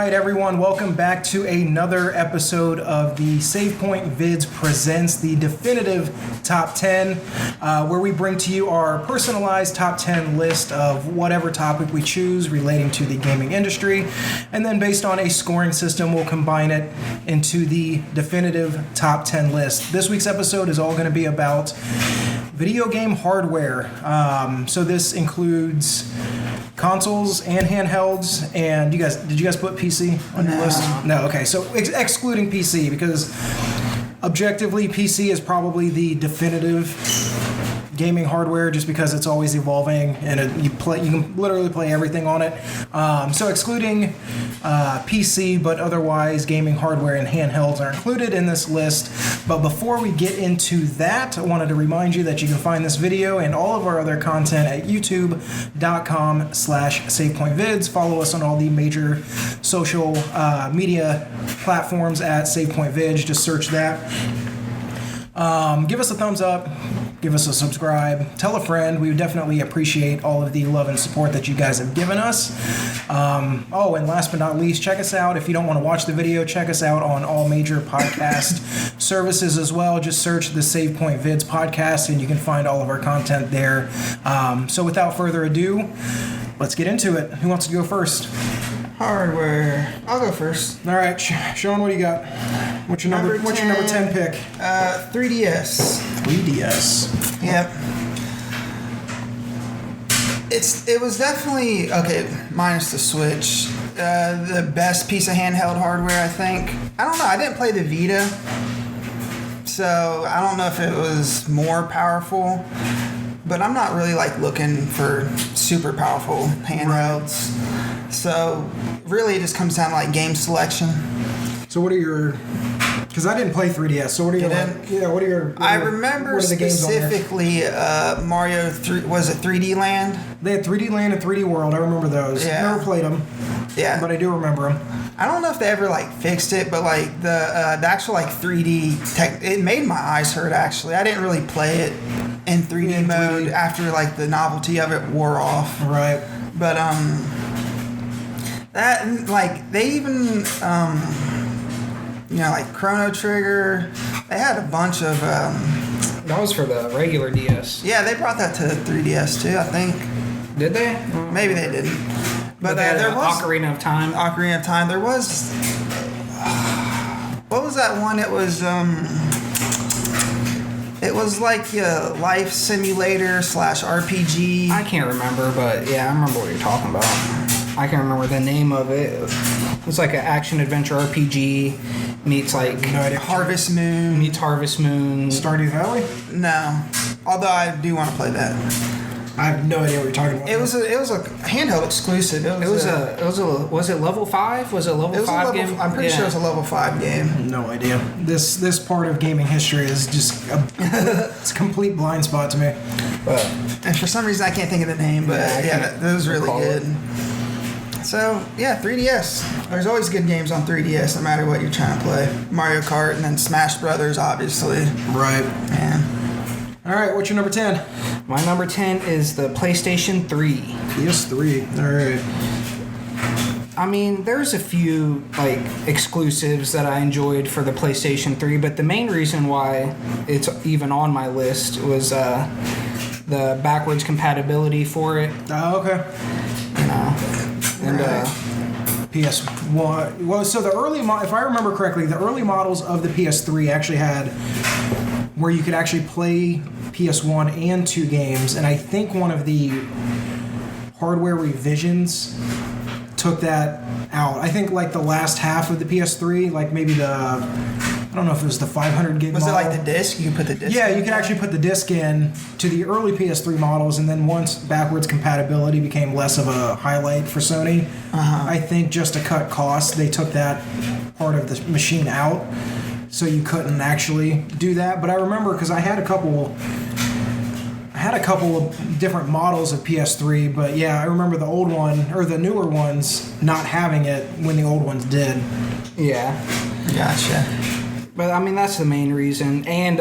right, everyone, welcome back to another episode of the SavePoint Vids presents the definitive top 10, where we bring to you our personalized top 10 list of whatever topic we choose relating to the gaming industry, and then based on a scoring system, we'll combine it into the definitive top 10 list. This week's episode is all going to be about video game hardware. So this includes consoles and handhelds, and did you guys put PC on your list? No. Okay, so excluding PC, because objectively PC is probably the definitive gaming hardware, just because it's always evolving and you can literally play everything on it. So excluding PC, but otherwise gaming hardware and handhelds are included in this list. But before we get into that, I wanted to remind you that you can find this video and all of our other content at youtube.com/SavePointVids. Follow us on all the major social media platforms at SavePointVids. Just search that. Give us a thumbs up. Give us a subscribe. Tell a friend. We would definitely appreciate all of the love and support that you guys have given us. And last but not least, check us out. If you don't want to watch the video, check us out on all major podcast services as well. Just search the SavePoint Vids podcast and you can find all of our content there. So without further ado, let's get into it. Who wants to go first? Hardware. I'll go first. All right, Sean, what do you got? What's your number 10 pick? 3DS. 3DS. Yep. It was definitely, okay, minus the Switch, the best piece of handheld hardware, I think. I don't know. I didn't play the Vita, so I don't know if it was more powerful, but I'm not really looking for super powerful handhelds. So really it just comes down to game selection. So what are your, because I didn't play 3DS, so what are your, I remember specifically Mario 3, was it 3D Land? They had 3D Land and 3D World, I remember those. Yeah. Never played them. Yeah. But I do remember them. I don't know if they ever fixed it, but the actual 3D tech, it made my eyes hurt actually. I didn't really play it in 3D mode after the novelty of it wore off. Right. But that they even Chrono Trigger, they had a bunch of that was for the regular DS. Yeah, they brought that to 3DS too, I think. Did they? Maybe they didn't. But there was Ocarina of Time. Ocarina of Time. There was what was that one? It was a life simulator / RPG. I can't remember, but yeah, I remember what you're talking about. I can't remember the name of it. It was an action adventure RPG meets Harvest Moon. Meets Harvest Moon. Stardew Valley? No. Although I do want to play that. I have no idea what you're talking about. It was a handheld exclusive. Was it level 5? Was it level 5 game? I'm pretty sure it was a level 5 game. No idea. This part of gaming history is just it's a complete blind spot to me. And for some reason I can't think of the name, but that was really good. So, 3DS. There's always good games on 3DS, no matter what you're trying to play. Mario Kart and then Smash Brothers, obviously. Right. Yeah. All right, what's your number 10? My number 10 is the PlayStation 3. PS3. All right. I mean, there's a few exclusives that I enjoyed for the PlayStation 3, but the main reason why it's even on my list was the backwards compatibility for it. Oh, okay. And PS1. Well, so the early, if I remember correctly, the early models of the PS3 actually had where you could actually play PS1 and 2 games, and I think one of the hardware revisions took that out. I think the last half of the PS3, maybe I don't know if it was the 500 gig was model. Was it the disc? You could put the disc in? You could actually put the disc in to the early PS3 models, and then once backwards compatibility became less of a highlight for Sony, I think just to cut costs, they took that part of the machine out, so you couldn't actually do that. But I remember, because I had a couple of different models of PS3, but I remember the old one, or the newer ones, not having it when the old ones did. Yeah. Gotcha. But I mean, that's the main reason. And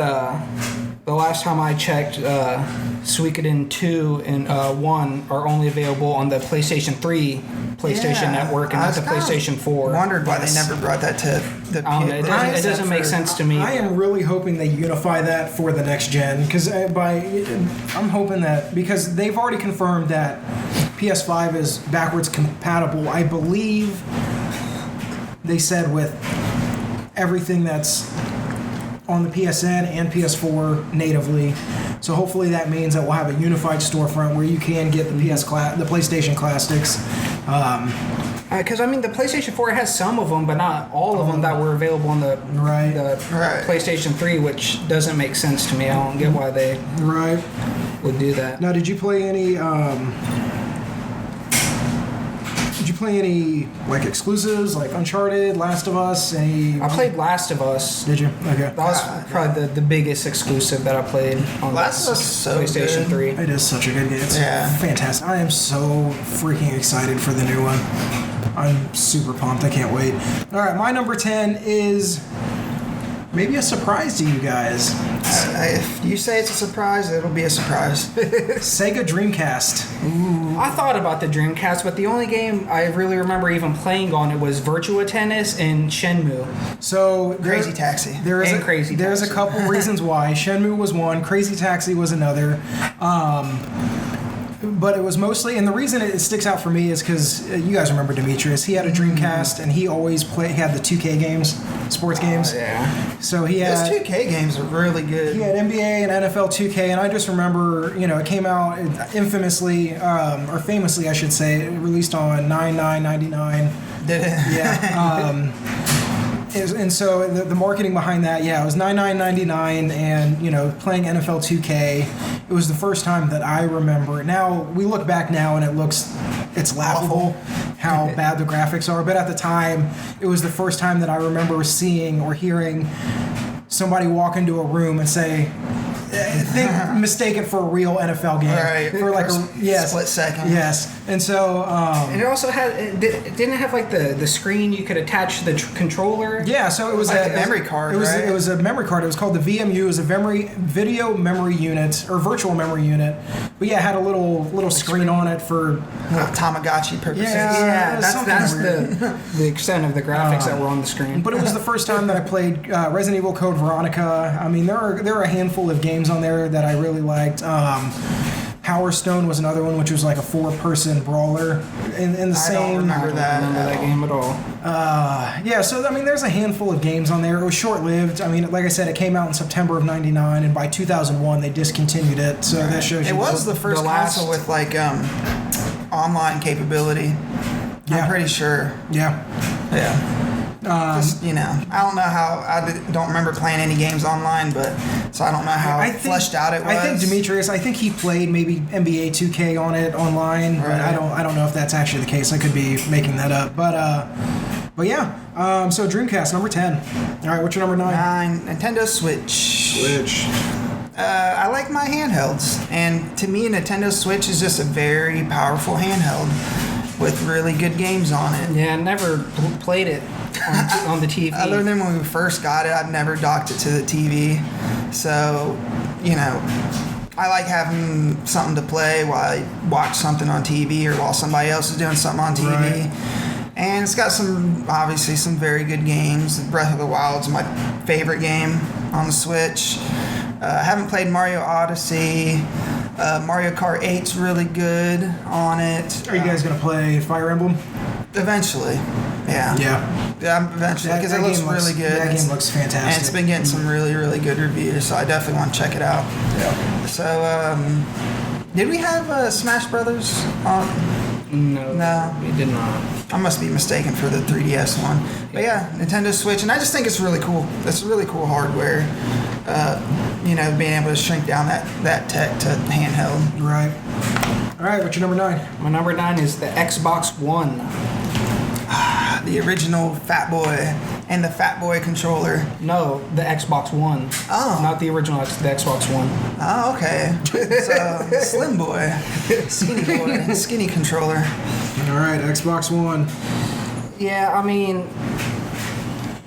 the last time I checked, Suikoden 2 and 1 are only available on the PlayStation 3 PlayStation Network and not the PlayStation 4. Wondered why they never brought that to the It doesn't make sense to me. I am really hoping they unify that for the next gen, because I'm hoping that, because they've already confirmed that PS5 is backwards compatible. I believe they said with everything that's on the PSN and PS4 natively. So hopefully that means that we'll have a unified storefront where you can get the the PlayStation classics. Because the PlayStation 4 has some of them, but not all of them that were available on the PlayStation 3, which doesn't make sense to me. I don't get why they would do that. Now, did you play any? Like exclusives, like Uncharted, Last of Us? I played Last of Us. Did you? Okay. That was probably the biggest exclusive that I played on Last of Us is so PlayStation 3. It is such a good game. It's fantastic. I am so freaking excited for the new one. I'm super pumped. I can't wait. All right, my number 10 is maybe a surprise to you guys. If you say it's a surprise, it'll be a surprise. Sega Dreamcast. Ooh. I thought about the Dreamcast, but the only game I really remember even playing on it was Virtua Tennis and Shenmue. So Crazy Taxi. There's a couple reasons why. Shenmue was one, Crazy Taxi was another. But it was mostly, and the reason it sticks out for me is because you guys remember Demetrius. He had a Dreamcast, and he always he had the 2K games, sports games. Yeah. So he had those 2K games are really good. He had NBA and NFL 2K, and I just remember, it came out infamously, or famously, I should say, released on 9/9/99. Did it? Yeah. And so the marketing behind that, it was $9/9/99, and playing NFL 2K. It was the first time that I remember. Now we look back now, and it's laughable how bad the graphics are. But at the time, it was the first time that I remember seeing or hearing somebody walk into a room and say, mistake it for a real NFL game. Right. For like split second. Yes. And so and it also had didn't it have like the screen you could attach the controller? Yeah, so it was like a memory card. It was a memory card. It was called the VMU. It was a video memory unit or virtual memory unit. But it had a little screen on it for Tamagotchi purposes. Yeah, that's the extent of the graphics that were on the screen. But it was the first time that I played Resident Evil Code Veronica. I mean, there are a handful of games on there that I really liked. Power Stone was another one, which was like a 4-person brawler in the same. I don't remember that game at all. So I mean, there's a handful of games on there. It was short-lived. I mean, like I said, it came out in September of '99, and by 2001 they discontinued it. So that shows you. It was the first console with like online capability. I'm pretty sure. Yeah. I don't know how. I don't remember playing any games online, so I don't know how fleshed out it was. I think Demetrius. I think he played maybe NBA 2K on it online, but I don't know if that's actually the case. I could be making that up, but yeah. So Dreamcast number 10. All right, what's your number 9? Nintendo Switch. I like my handhelds, and to me, Nintendo Switch is just a very powerful handheld with really good games on it. Yeah, I never played it on the TV. Other than when we first got it, I've never docked it to the TV. So, I like having something to play while I watch something on TV or while somebody else is doing something on TV. Right. And it's got obviously some very good games. Breath of the Wild is my favorite game on the Switch. I haven't played Mario Odyssey. Mario Kart 8's really good on it. Are you guys going to play Fire Emblem? Eventually. Yeah, eventually, because it looks really good. That game looks fantastic. And it's been getting some really, really good reviews, so I definitely want to check it out. Yeah. So, did we have Smash Brothers on? No, we did not. I must be mistaken for the 3DS one. But yeah, Nintendo Switch, and I just think it's really cool. It's really cool hardware. Being able to shrink down that tech to handheld. Right. All right, what's your number 9? My number 9 is the Xbox One. The original Fat Boy and the Fat Boy controller. No, the Xbox One. Oh. Not the original, the Xbox One. Oh, okay. It's Slim Boy. Skinny Boy. Skinny controller. All right, Xbox One. Yeah, I mean,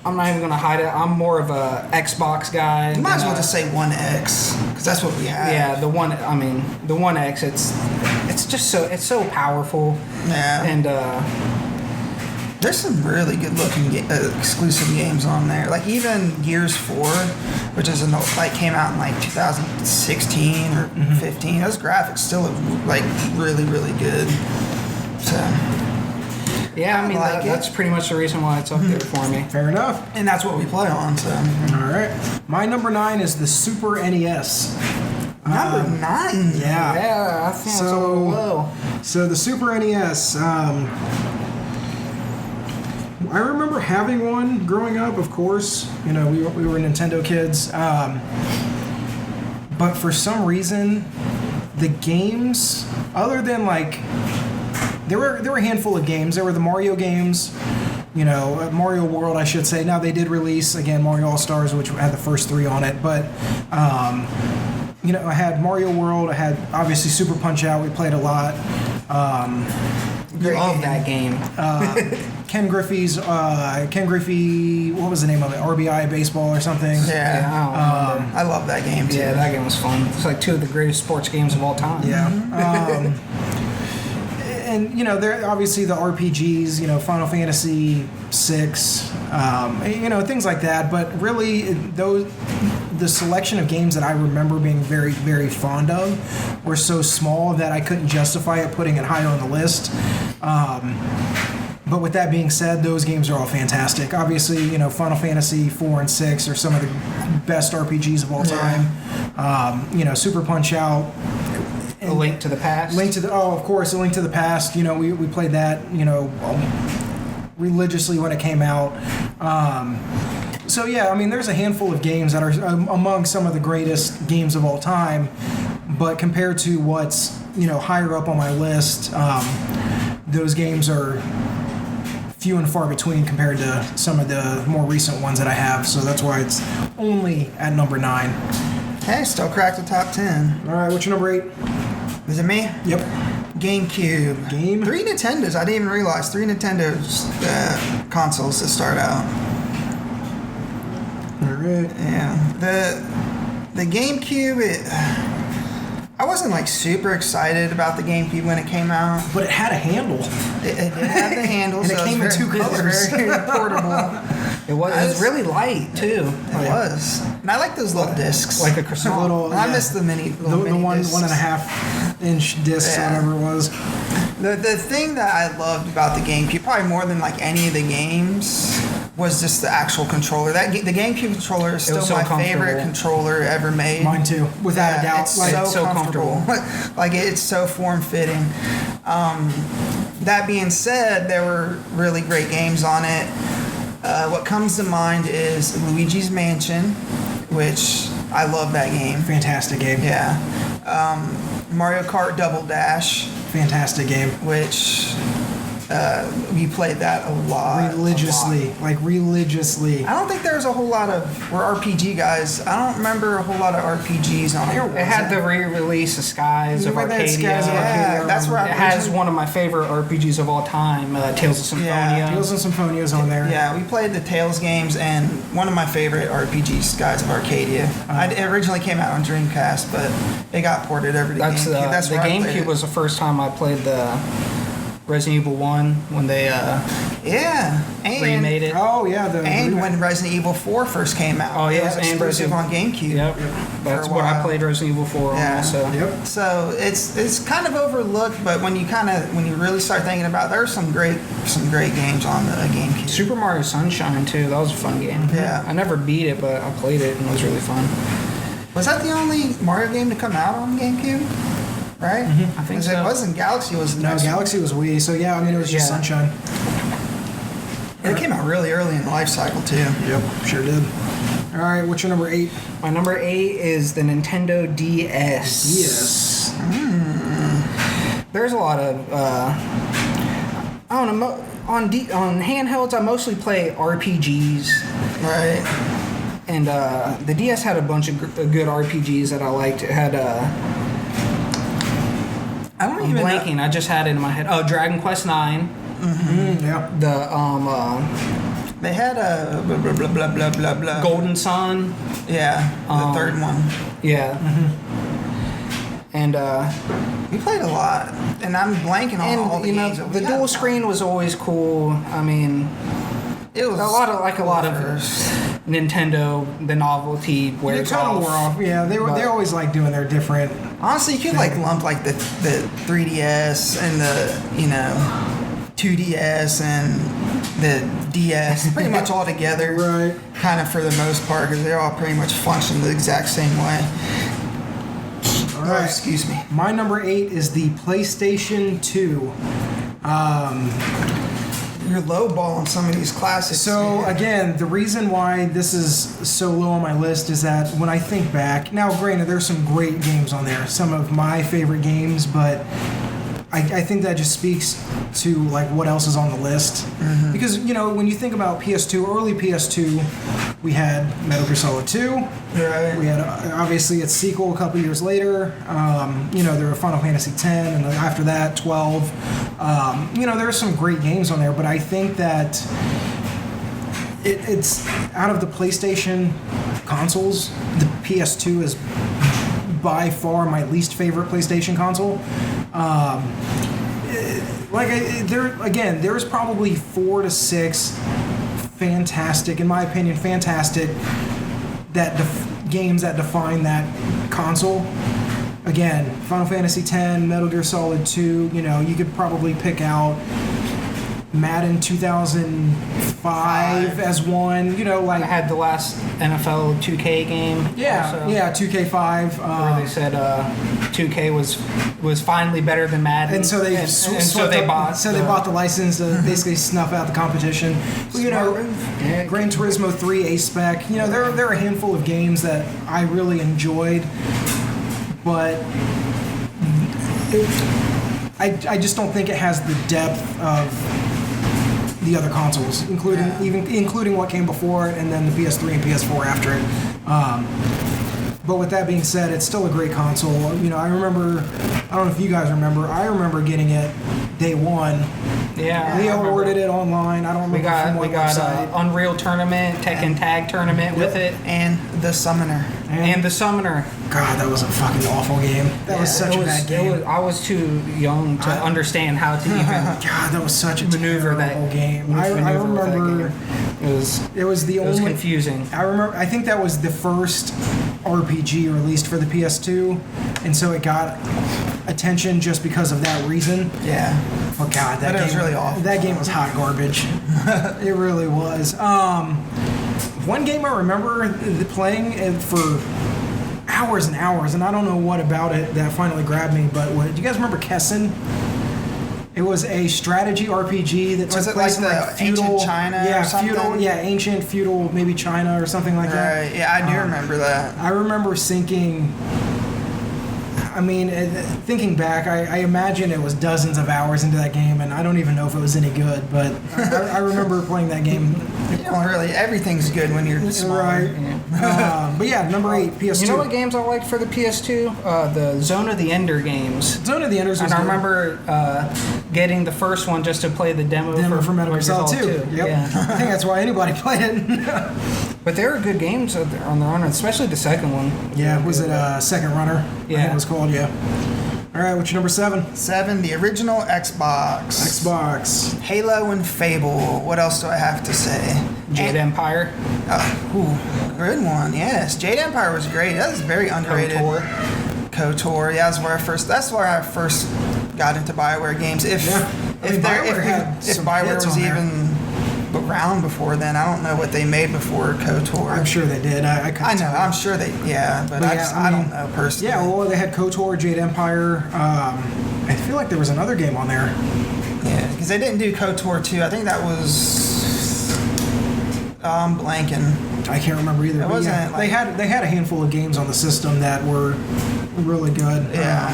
I'm not even gonna hide it. I'm more of a Xbox guy. You might as well than a- just say One X, because that's what we have. Yeah, the One. I mean, the One X. It's just so powerful. Yeah. And There's some really good looking exclusive games on there. Like even Gears 4, which is came out in like 2016 or 15. Those graphics still look like really, really good. So. yeah, I mean like that's pretty much the reason why it's up there for me. Fair enough. And that's what we play on. So. All right. My number 9 is the Super NES. Number 9. Yeah. Yeah, I think it's a little low. So the Super NES. I remember having one growing up. Of course, we were Nintendo kids. But for some reason, the games, other than like, there were a handful of games. There were the Mario games. Mario World, I should say. Now they did release again Mario All Stars, which had the first 3 on it, but. I had Mario World. I had obviously Super Punch Out. We played a lot. Love that game. Ken Griffey. What was the name of it? RBI Baseball or something. Yeah. I don't remember. I love that game too. Yeah, that game was fun. It's like 2 of the greatest sports games of all time. Yeah. And there obviously the RPGs. Final Fantasy VI. Things like that. But really, the selection of games that I remember being very, very fond of were so small that I couldn't justify it putting it higher on the list. But with that being said, those games are all fantastic. Obviously, Final Fantasy 4 and 6 are some of the best RPGs of all time. Super Punch Out. A Link to the Past. Of course, A Link to the Past. We played that, religiously when it came out. So yeah, I mean, there's a handful of games that are among some of the greatest games of all time, but compared to what's higher up on my list, those games are few and far between compared to some of the more recent ones that I have. So that's why it's only at number 9. Hey, still cracked the top 10. All right, what's your number 8? Is it me? Yep. GameCube. 3 Nintendos. I didn't even realize 3 Nintendos consoles to start out. All right. Yeah. The GameCube, I wasn't like super excited about the GameCube when it came out. But it had a handle. It did have the handle, And so it came in 2 colors. Very portable. It was really light too. It was. And I like those little discs. Like a croissant. I miss the mini The mini one discs. 1.5 inch discs, Yeah. whatever it was. The thing that I loved about the GameCube, probably more than like any of the games, was just the actual controller. The GameCube controller is still so my favorite comfortable. controller ever made. Mine too, without a doubt. It's Like, so comfortable. comfortable. Like it's so form fitting. That being said, there were really great games on it. What comes to mind is Luigi's Mansion, which I love that game. fantastic game. Yeah. Mario Kart Double Dash, Fantastic game. which we played that a lot. Religiously. Like religiously. I don't think there's a whole lot of. We're RPG guys. I don't remember a whole lot of RPGs on it. It had the re-release of Skies of Remember that Arcadia. Skies of Arcadia? Yeah, that's where It has one of my favorite RPGs of all time, Tales of Symphonia. Yeah, Tales and Symphonia's on there. Yeah, we played the Tales games, and one of my favorite RPGs, Skies of Arcadia. It originally came out on Dreamcast, but it got ported over to That's GameCube. That's the where I played GameCube it. was the first time I played the Resident Evil 1 when they Yeah, and remade it. Oh yeah, and when Resident Evil 4 first came out. Oh, yeah, it was and exclusive on Resident- GameCube. Yep, that's a what I while. played Resident Evil 4 Yeah. on also. Yep. So it's kind of overlooked, but when you really start thinking about it, there's some great games on the GameCube. Super Mario Sunshine too, that was a fun game. Yeah. I never beat it, but I played it and it was really fun. Was that the only Mario game to come out on GameCube? Right? I think 'Cause so. It wasn't Galaxy. Was the No, next one. Galaxy was Wii, so yeah, I mean it was just Yeah. Sunshine. It came out really early in the life cycle too. Yep, sure did. All right, what's your number 8? My number 8 is the Nintendo DS. Yes. There's a lot of I don't know. On handhelds, I mostly play RPGs, Right. and the DS had a bunch of good RPGs that I liked. It had I don't I'm even blanking. I just had it in my head. Oh, Dragon Quest 9. Yeah. The They had a blah blah blah blah blah blah blah. Golden Sun. Yeah, the third one. Yeah. And We played a lot, and I'm blanking on all the games. the dual screen was always cool. I mean, It was a lot of first. Nintendo, the novelty They wears kind of off. wore off. Yeah, they always like doing their different. Honestly, you could like lump like the 3DS and the 2DS and the DS pretty much all together. Right. Kind of for the most part, because they all pretty much function the exact same way. All right. Excuse me. My number 8 is the PlayStation 2. You're lowballing some of these classics. So man. again, the reason why this is so low on my list is that when I think back, now granted there's some great games on there, some of my favorite games, but I think that just speaks to like what else is on the list. Because when you think about PS2, early PS2, we had Metal Gear Solid 2. Right. We had obviously its sequel a couple years later. There were Final Fantasy X, and then after that 12. There are some great games on there, but I think that it's out of the PlayStation consoles, the PS2 is by far my least favorite PlayStation console. There's probably 4 to 6 fantastic, in my opinion, games that define that console. Again, Final Fantasy X, Metal Gear Solid 2, you could probably pick out Madden 2005 as one, I had the last NFL 2K game. Yeah, also, 2K5. where they said 2K was finally better than Madden, And so they bought the license to basically snuff out the competition. Gran Turismo 3 A Spec. There are a handful of games that I really enjoyed, but I just don't think it has the depth of the other consoles, including what came before it, and then the PS3 and PS4 after it. But with that being said, it's still a great console. I remember, I don't know if you guys remember, I remember getting it day one. Yeah, Leo ordered it online. I don't remember we got Unreal Tournament, Tekken Tag Tournament with it, And the Summoner. and the Summoner. God, that was a fucking awful game. That was such a bad game. I was too young to understand how to even God, that was such a maneuver terrible that game. I remember it was the only confusing. I think that was the first RPG released for the PS2, and so it got attention just because of that reason. Yeah. Oh God, that But it game was really awful. That game was hot garbage. It really was. One game I remember playing for hours and hours, and I don't know what about it that finally grabbed me. But do you guys remember Kessen? It was a strategy RPG that Was took it place like in the feudal ancient China or yeah, something? ancient feudal, maybe China or something like that. Right. Yeah, I do remember that. I remember sinking. Thinking back, I imagine it was dozens of hours into that game, and I don't even know if it was any good, but I remember playing that game. Everything's good when you're small. Right. But yeah, number 8, PS2. You know what games I liked for the PS2? The Zone of the Ender games. Zone of the Enders was And I good. remember getting the first one just to play the demo for Metal Gear Solid 2. Yep. Yeah. I think that's why anybody played it. But there were good games on their own, especially the second one. Yeah, was it Second Runner? I think Yeah. it was called, yeah. All right, what's your number 7? 7, the original Xbox. Xbox. Halo and Fable. What else do I have to say? Jade Empire. Good one. Yes, Jade Empire was great. That was very underrated. KOTOR. Yeah, that's where I first got into BioWare games. If BioWare was even around before then, I don't know what they made before KOTOR. I'm sure they did. I know. I'm sure they. Yeah, but I don't know personally. Yeah, well, they had KOTOR, Jade Empire. I feel like there was another game on there. Yeah, because they didn't do KOTOR 2. I think that was. I'm blanking. I can't remember either. It but wasn't yeah, like- they had a handful of games on the system that were really good. Yeah.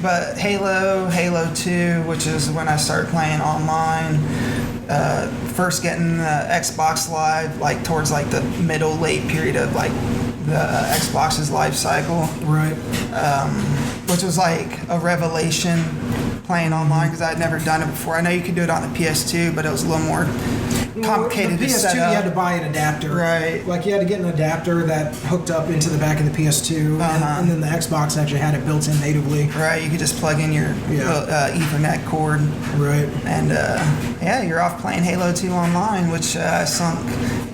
But Halo 2, which is when I started playing online, first getting the Xbox Live, like towards like the late period of like the Xbox's life cycle, Right. which was like a revelation playing online because I had never done it before. I know you could do it on the PS2, but it was a little more complicated The to PS2, set you up. had to buy an adapter. Right. Like you had to get an adapter that hooked up into the back of the PS2, and then the Xbox actually had it built in natively. Right, you could just plug in your Ethernet cord. Right. And yeah, you're off playing Halo 2 online, which I sunk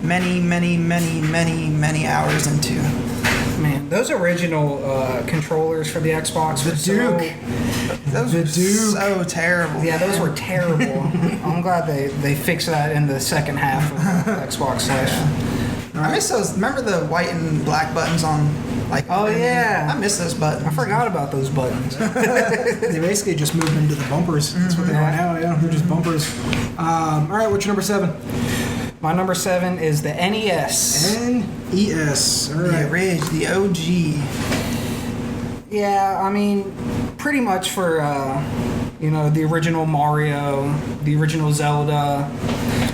many hours into. Man, those original controllers for the Xbox were Those were so terrible. Yeah, those were terrible. I'm glad they fixed that in the second half of Xbox Live. I miss those. Remember the white and black buttons on? Like, Oh, yeah. I miss those buttons. I forgot about those buttons. They basically just moved into the bumpers. That's what they are now. Yeah, they're just bumpers. All right, what's your number 7? My number 7 is the NES. NES. All right. The OG. Yeah, I mean, pretty much for the original Mario, the original Zelda.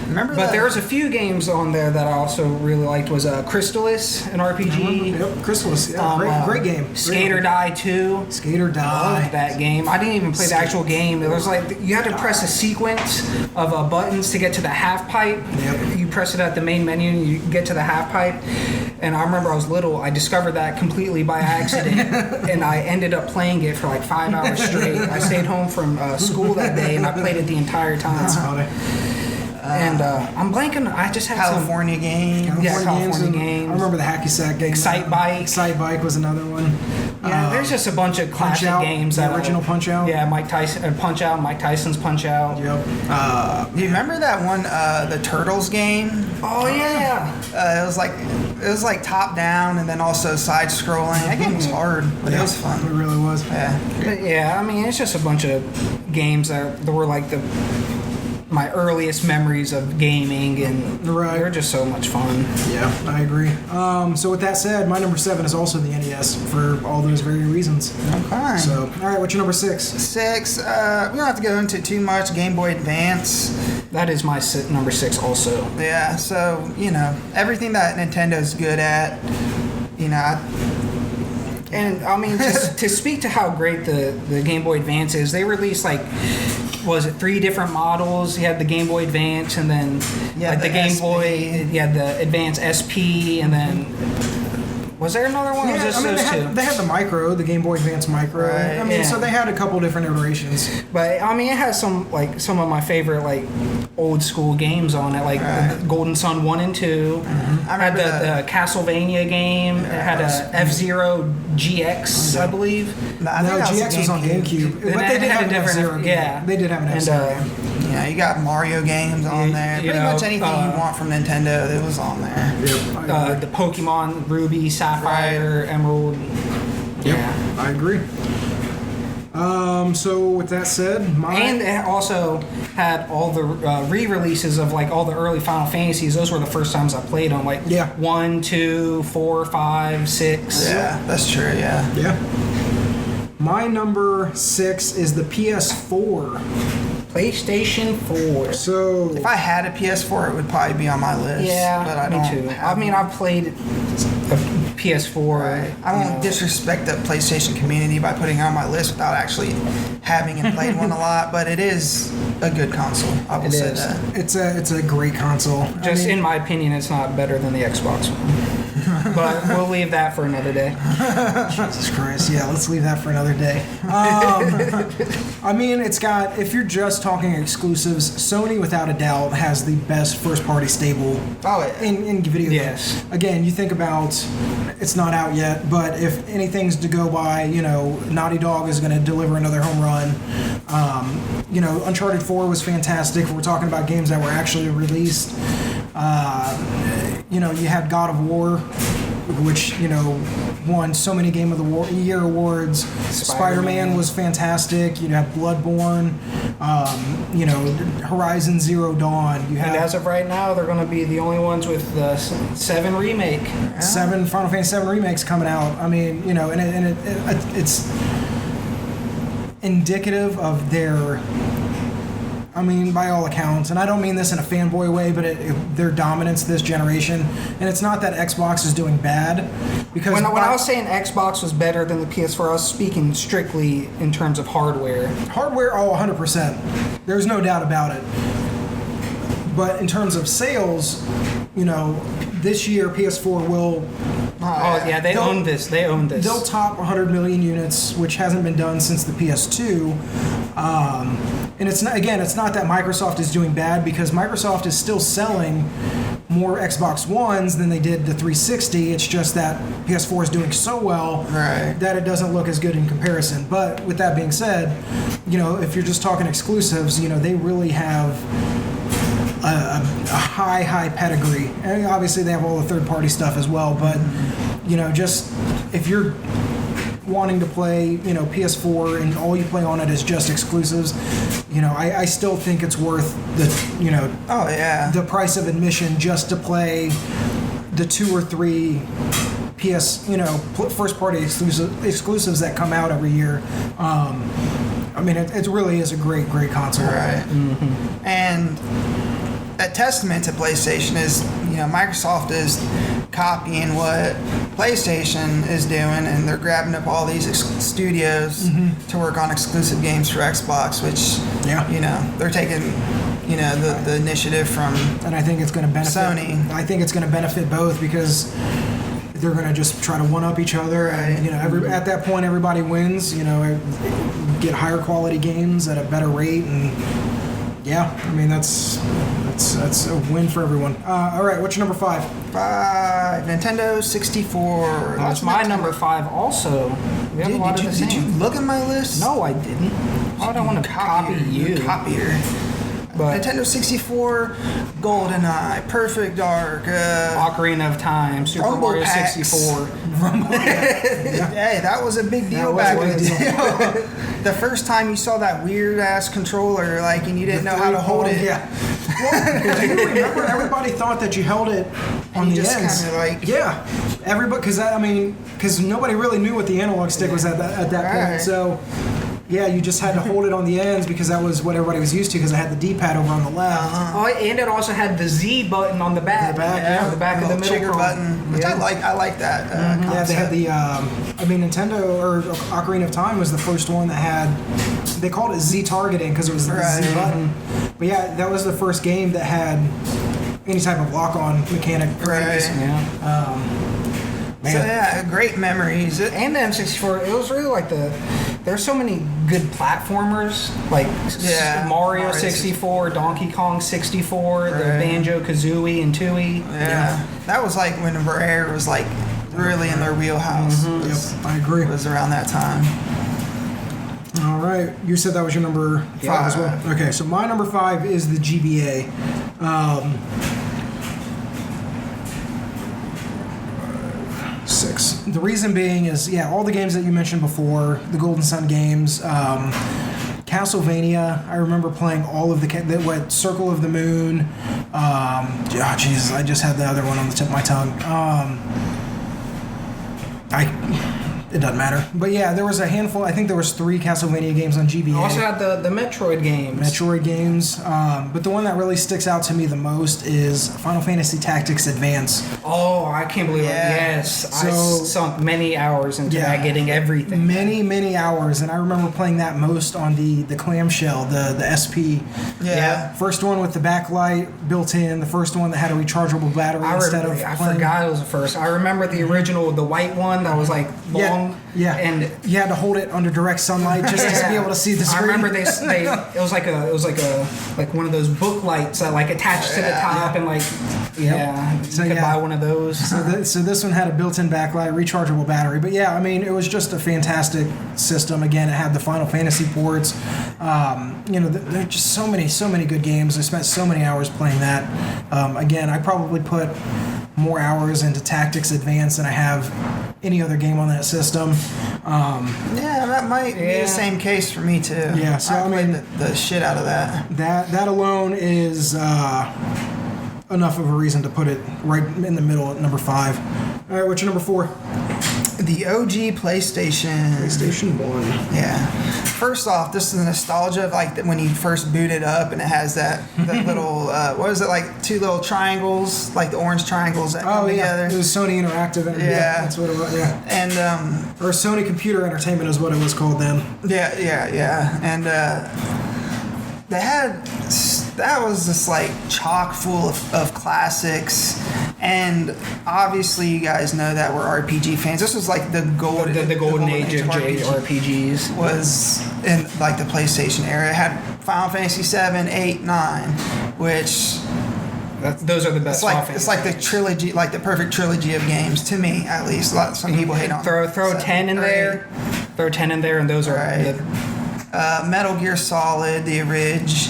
Remember But that? there was a few games on there that I also really liked. Was Crystalis, an RPG. Yep, Crystalis. Yeah, great game. Skate or Die 2. Skate or Die. Loved that game. I didn't even play the actual game. It was like you had to press a sequence of buttons to get to the half pipe. Yep. You press it at the main menu and you get to the half pipe. And I remember I was little. I discovered that completely by accident, and I ended up playing it for like 5 hours straight. I stayed home from school that day and I played it the entire time. That's funny. And I'm blanking. I just had California game. California games. I remember the hacky sack game. Excite Bike. Excite Bike was another one. Yeah, there's just a bunch of classic Punch-Out, games. the original Punch-Out. Yeah, Mike Tyson, Punch Out, Mike Tyson's Punch Out. Yep. Do you remember that one, the Turtles game? Oh yeah. It was like top down and then also side scrolling. That game was hard, but it was It fun. really was. Yeah. But yeah, I mean, it's just a bunch of games that were like my earliest memories of gaming, and Right. they're just so much fun. Yeah, I agree. So with that said, my number 7 is also the NES for all those very reasons. Okay. So, all right, what's your number 6? 6. We don't have to go into too much. Game Boy Advance. That is my number 6 also. Yeah. So everything that Nintendo's good at. And I mean, to speak to how great the Game Boy Advance is, they released was it 3 different models? You had the Game Boy Advance, and then the Game SP. Boy, you had the Advance SP, and then was there another one? Or was this those two? they had the Micro, the Game Boy Advance Micro. Right, I mean, yeah. so they had a couple different iterations. But I mean, it has some of my favorite old school games on it, like Golden Sun 1 and 2. I Had remember the Castlevania game. It had a F-Zero GX, I believe. I think No, that GX was on GameCube, but they did have an F-Zero game. Yeah, They did have an And, F-Zero game. Yeah, you got Mario games on there. you Pretty know, much anything you want from Nintendo, it was on there. Yep, I agree. the Pokemon Ruby, Sapphire, Emerald. Yep, I agree. So with that said, And it also had all the re-releases of all the early Final Fantasies. Those were the first times I played them. 1, 2, 4, 5, 6. Yeah, that's true. Yeah. yeah. My number 6 is the PS4. PlayStation 4. So If I had a PS4, it would probably be on my list. Yeah, but I me don't too. have I mean, one. I've played a PS4. Right. I won't disrespect the PlayStation community by putting it on my list without actually having and played one a lot, but it is a good console. I will It say is. that. it's a great console. Just in my opinion, it's not better than the Xbox one. But we'll leave that for another day. Jesus Christ. Yeah, let's leave that for another day. I mean, it's got, if you're just talking exclusives, Sony without a doubt has the best first party stable in video Yes. games. Again, you think about, it's not out yet, but if anything's to go by, Naughty Dog is going to deliver another home run. Uncharted 4 was fantastic. We're talking about games that were actually released. You had God of War, which won so many Game of the Year awards. Spider-Man was fantastic. You have Bloodborne. Horizon Zero Dawn. You And have as of right now, they're going to be the only ones with the 7 remake. 7 Final Fantasy 7 remakes coming out. I mean, it's indicative of their. I mean, by all accounts, and I don't mean this in a fanboy way, but their dominance this generation. And it's not that Xbox is doing bad, because When I was saying Xbox was better than the PS4, I was speaking strictly in terms of hardware. hardware, 100%. There's no doubt about it. But in terms of sales, this year PS4 will. Oh yeah, they own this. They own this. They'll top 100 million units, which hasn't been done since the PS2. And it's not that Microsoft is doing bad, because Microsoft is still selling more Xbox Ones than they did the 360. It's just that PS4 is doing so well that it doesn't look as good in comparison. But with that being said, if you're just talking exclusives, they really have a high pedigree. And obviously they have all the third-party stuff as well. But just if you're wanting to play, PS4 and all you play on it is just exclusives, I still think it's worth the price of admission just to play the 2 or 3 first party exclusives that come out every year. It really is a great console. Right. Mm-hmm. And a testament to PlayStation is, Microsoft is copying what PlayStation is doing, and they're grabbing up all these studios to work on exclusive games for Xbox, which, they're taking, the initiative from and I think it's going to benefit Sony. I think it's going to benefit both, because they're going to just try to one-up each other, and at that point everybody wins. Get higher quality games at a better rate, and that's a win for everyone. All right, what's your number 5? Nintendo 64. That's my number 5 also. We have a lot of the same. Did you look at my list? No, I didn't. Why would I want to copy you? Copier. But Nintendo 64, GoldenEye, Perfect Dark, Ocarina of Time, Super Mario 64. Hey, that was a big deal back in the day. The first time you saw that weird ass controller, and you didn't know how to hold it. Yeah. Well, do you remember everybody thought that you held it on the ends? Everybody, because nobody really knew what the analog stick was at that point. So. Yeah, you just had to hold it on the ends, because that was what everybody was used to, because it had the D-pad over on the left. Oh, and it also had the Z button on the back. The back, the back of the middle trigger button, which I like that. They had the. Nintendo or Ocarina of Time was the first one that had. They called it Z targeting because it was the Z button. But yeah, that was the first game that had any type of lock-on mechanic. Right. So great memories. And the N64, it was really there's so many good platformers, Mario 64, Donkey Kong 64, the Banjo-Kazooie and Tooie. Yeah. That was when Rare was really in their wheelhouse. Yep, I agree. It was around that time. All right. You said that was your number 5 as well? Okay, so my number 5 is the GBA. 6. The reason being is, all the games that you mentioned before, the Golden Sun games, Castlevania. I remember playing all of the Circle of the Moon. Jesus, I just had the other one on the tip of my tongue. It doesn't matter. But yeah, there was a handful. I think there was 3 Castlevania games on GBA. Also had the Metroid games. But the one that really sticks out to me the most is Final Fantasy Tactics Advance. Oh, I can't believe it. Yes. I sunk many hours into that, getting everything. Many hours. And I remember playing that most on the clamshell, the SP. Yeah. First one with the backlight built in. The first one that had a rechargeable battery I forgot it was the first. I remember the original, the white one that was long. Yeah, and you had to hold it under direct sunlight just to be able to see the screen. I remember it was like one of those book lights that attached to the top and you could buy one of those. So this one had a built-in backlight, rechargeable battery. But it was just a fantastic system. Again, it had the Final Fantasy ports. There are just so many good games. I spent so many hours playing that. Again, I probably put more hours into Tactics Advance than I have any other game on that system. That might be the same case for me too. Yeah, so I played the shit out of that. That alone is enough of a reason to put it right in the middle at number 5. All right, what's your number 4? The OG PlayStation. PlayStation 1. Yeah. First off, this is the nostalgia of when you first boot it up, and it has that little what is it, 2 little triangles, the orange triangles that come together. It was Sony Interactive. That's what it was. Yeah. And or Sony Computer Entertainment is what it was called then. Yeah. And they had that was just like chock full of classics. And obviously, you guys know that we're RPG fans. This was like the golden age of JRPGs. Was in like the PlayStation era. It had Final Fantasy 7, 8, 9, which those are the best. It's like the trilogy, like the perfect trilogy of games to me, at least. Some people hate on. Throw 10 in there. Throw 10 in there, and those are right. Metal Gear Solid, the Ridge.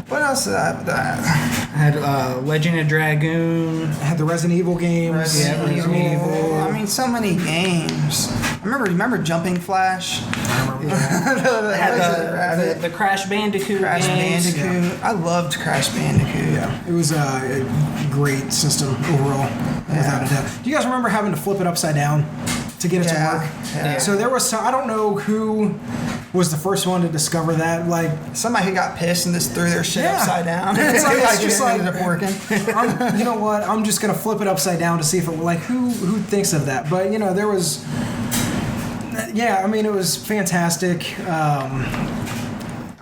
What else did I had Legend of Dragoon. Had the Resident Evil games. Resident Evil. I mean, so many games. Remember Jumping Flash? Had the Crash Bandicoot games. Yeah. I loved Crash Bandicoot. Yeah, it was a great system overall, without a doubt. Do you guys remember having to flip it upside down to get it to work? Yeah. So there was I don't know who was the first one to discover that. Like somebody who got pissed and just threw their shit upside down. It's just like ended up working. You know what? I'm just gonna flip it upside down to see if it like who thinks of that. But there was. Yeah, I mean it was fantastic.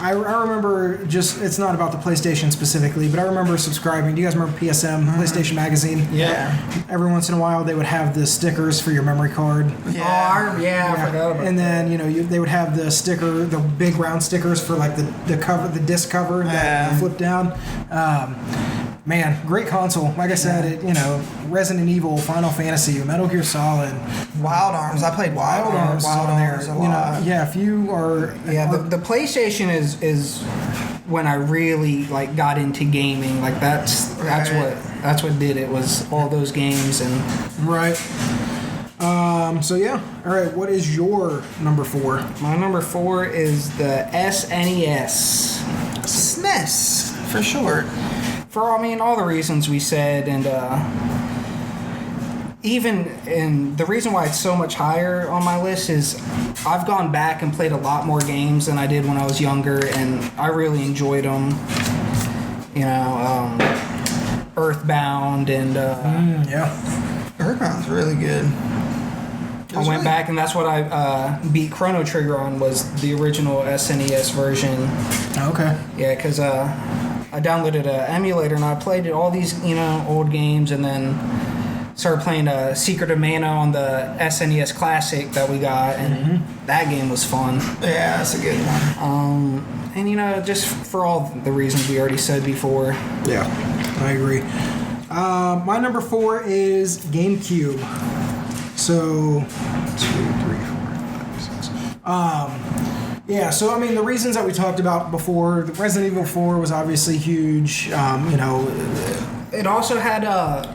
I remember it's not about the PlayStation specifically, but I remember subscribing. Do you guys remember PSM, PlayStation Magazine? Yeah. Every once in a while, they would have the stickers for your memory card. Yeah. I forgot about that. And then, they would have the sticker, the big round stickers for like the cover, the disc cover that you flip down. Man, great console. Like I said, Resident Evil, Final Fantasy, Metal Gear Solid. Wild Arms. I played Wild Arms on there a lot. If you are... Yeah, the PlayStation is when I really got into gaming. Like that's what did it, was all those games and... Right. So yeah. All right, what is your number 4? My number 4 is the SNES. SNES, for short. For all the reasons we said, and the reason why it's so much higher on my list is I've gone back and played a lot more games than I did when I was younger, and I really enjoyed them. Earthbound and Earthbound's really good. I went back, and that's what I beat Chrono Trigger on, was the original SNES version. Okay. Yeah, because I downloaded an emulator and I played all these, old games, and then started playing Secret of Mana on the SNES Classic that we got, and that game was fun. Yeah, that's a good one. And just for all the reasons we already said before. Yeah, I agree. My number 4 is GameCube. So 2, 3, 4, 5, 6. Yeah, so the reasons that we talked about before, the Resident Evil 4 was obviously huge. It also had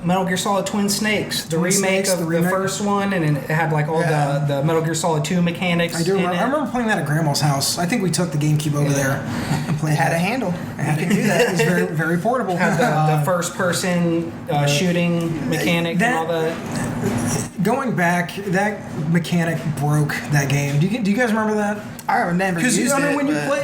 Metal Gear Solid Twin Snakes, the remake of the first one, and it had all the Metal Gear Solid 2 mechanics. I do remember. I remember playing that at Grandma's house. I think we took the GameCube over there and played. It had a handle. You could do that. It was very, very portable. Had the first-person shooting mechanic and all that. Going back, that mechanic broke that game. Do you guys remember that? I remember used it. Because when you play,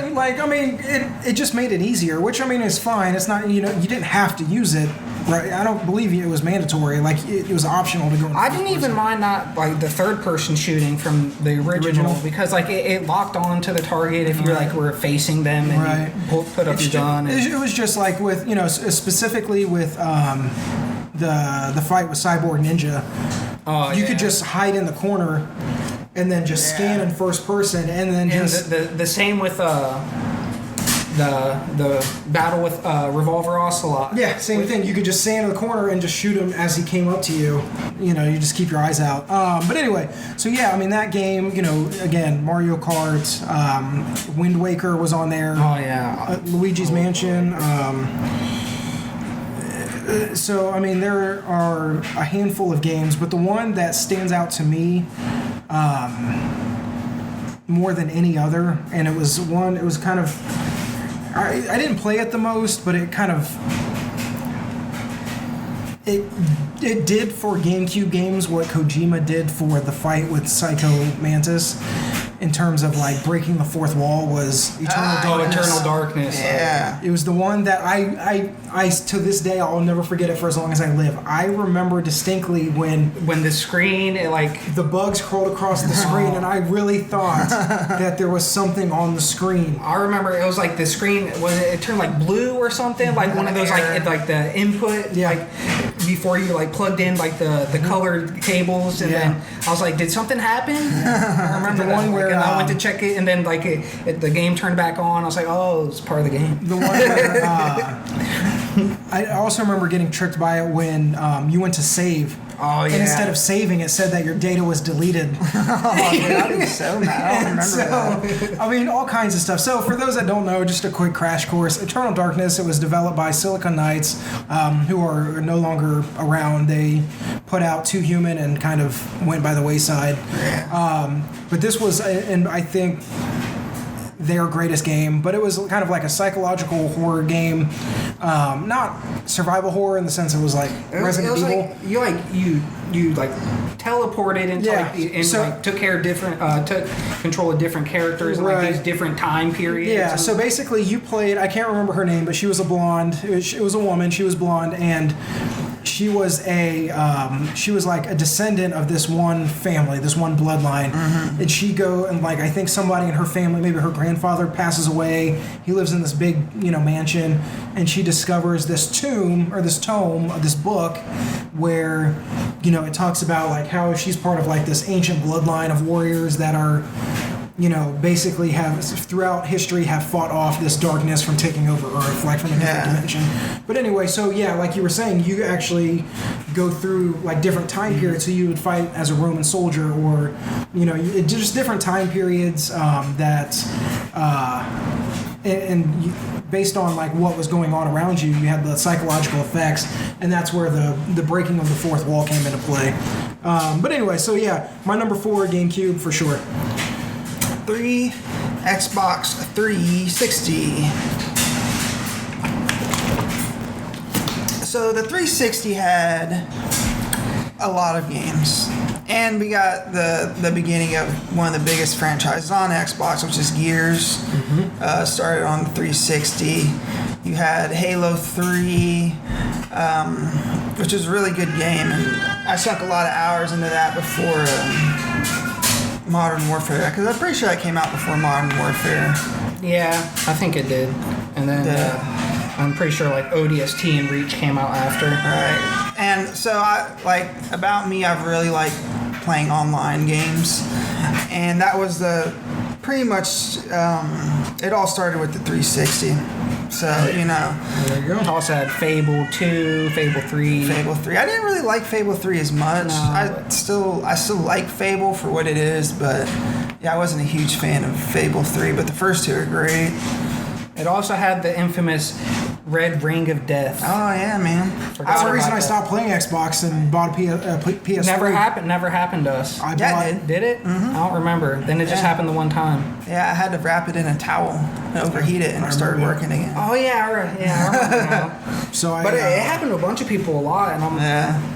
it just made it easier, which is fine. It's not, you didn't have to use it, right? I don't believe it was mandatory. It was optional to go. I didn't even mind the third person shooting from the original because it locked on to the target if you were facing them and you put up your gun. It was just with specifically with the fight with Cyborg Ninja. You could just hide in the corner and then just scan in first person, and then the same with the battle with Revolver Ocelot. Yeah, same thing. You could just stand in the corner and just shoot him as he came up to you. You just keep your eyes out. But anyway, so yeah, that game. Again, Mario Kart, Wind Waker was on there. Oh yeah, Luigi's Mansion. So there are a handful of games, but the one that stands out to me more than any other, and it was kind of, I didn't play it the most, but it kind of, it did for GameCube games what Kojima did for the fight with Psycho Mantis, in terms of like breaking the fourth wall was Eternal Darkness. Yeah. It was the one that I to this day I'll never forget it for as long as I live. I remember distinctly when the screen, the bugs crawled across the screen, and I really thought that there was something on the screen. I remember it was like the screen it turned like blue or something, like one of those like the input, like before you like plugged in like the colored cables, and then I was like, did something happen? I remember the one where and I went to check it, and then like the game turned back on. I was like, oh, it's part of the game. The one where I also remember getting tricked by it when you went to save. Oh, yeah. And instead of saving, it said that your data was deleted. Oh, dude, I'd be so mad. I don't remember that. I mean, all kinds of stuff. So, for those that don't know, just a quick crash course. Eternal Darkness, it was developed by Silicon Knights, who are no longer around. They put out Too Human and kind of went by the wayside. But this was, and I think, their greatest game, but it was kind of like a psychological horror game, not survival horror in the sense it was like Resident Evil. Like, you teleported into took care of took control of different characters in like these different time periods. Yeah, so basically you played, I can't remember her name, but she was a blonde. It was a woman. She was blonde, and she was like a descendant of this one family, this one bloodline. And she and like I think somebody in her family, maybe her grandfather, passes away. He lives in this big mansion, and she discovers this tome, this book, where it talks about like how she's part of like this ancient bloodline of warriors that are basically have throughout history have fought off this darkness from taking over Earth, like from a different dimension. But anyway, so like you were saying, you actually go through like different time periods. So you would fight as a Roman soldier, or just different time periods based on like what was going on around you, you had the psychological effects, and that's where the breaking of the fourth wall came into play. But anyway, so my number 4, GameCube for sure. 3, Xbox 360. So the 360 had a lot of games, and we got the beginning of one of the biggest franchises on Xbox, which is Gears. Started on the 360. You had Halo 3, which is a really good game, and I sunk a lot of hours into that before Modern Warfare, because I'm pretty sure that came out before Modern Warfare. Yeah, I think it did. And then I'm pretty sure like ODST and Reach came out after. Right. And so about me, I've really liked playing online games, and that was pretty much it all started with the 360. So, there you go. Also had Fable 2, Fable 3. Fable 3. I didn't really like Fable 3 as much. No, I still like Fable for what it is, but I wasn't a huge fan of Fable 3, but the first 2 are great. It also had the infamous Red Ring of Death. Oh yeah, man. That's the reason I stopped playing Xbox and bought a PS3. Never happened to us. Did it? I don't remember. Then it just happened the one time. Yeah, I had to wrap it in a towel and overheat it, and it started working again. Oh yeah, I remember now. But it happened to a bunch of people a lot, and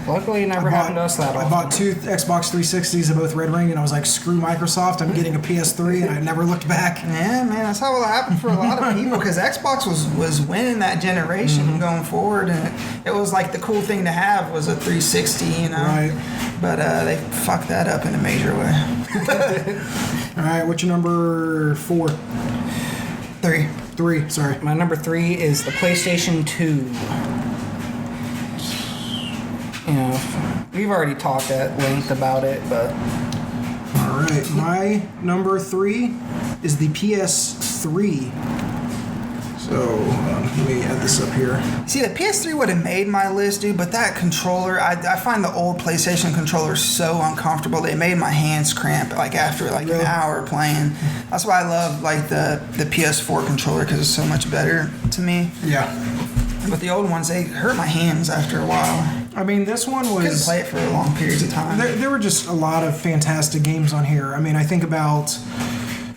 luckily it never happened to us that often. I bought 2 Xbox 360s of both Red Ring, and I was like, screw Microsoft, I'm getting a PS3, and I never looked back. Yeah, man, that's how it happened for a lot of people, because Xbox was winning that generation going forward, and it was like the cool thing to have was a 360, Right. But they fucked that up in a major way. All right, what's your number 4? 3, sorry. My number 3 is the PlayStation 2. We've already talked at length about it, but... All right, my number 3 is the PS3. So, let me add this up here. See, the PS3 would have made my list, dude, but that controller, I find the old PlayStation controller so uncomfortable. They made my hands cramp, after an hour playing. That's why I love, the PS4 controller, because it's so much better to me. Yeah. But the old ones, they hurt my hands after a while. I mean, this one was... Couldn't play it for long periods of time. There were just a lot of fantastic games on here. I mean, I think about...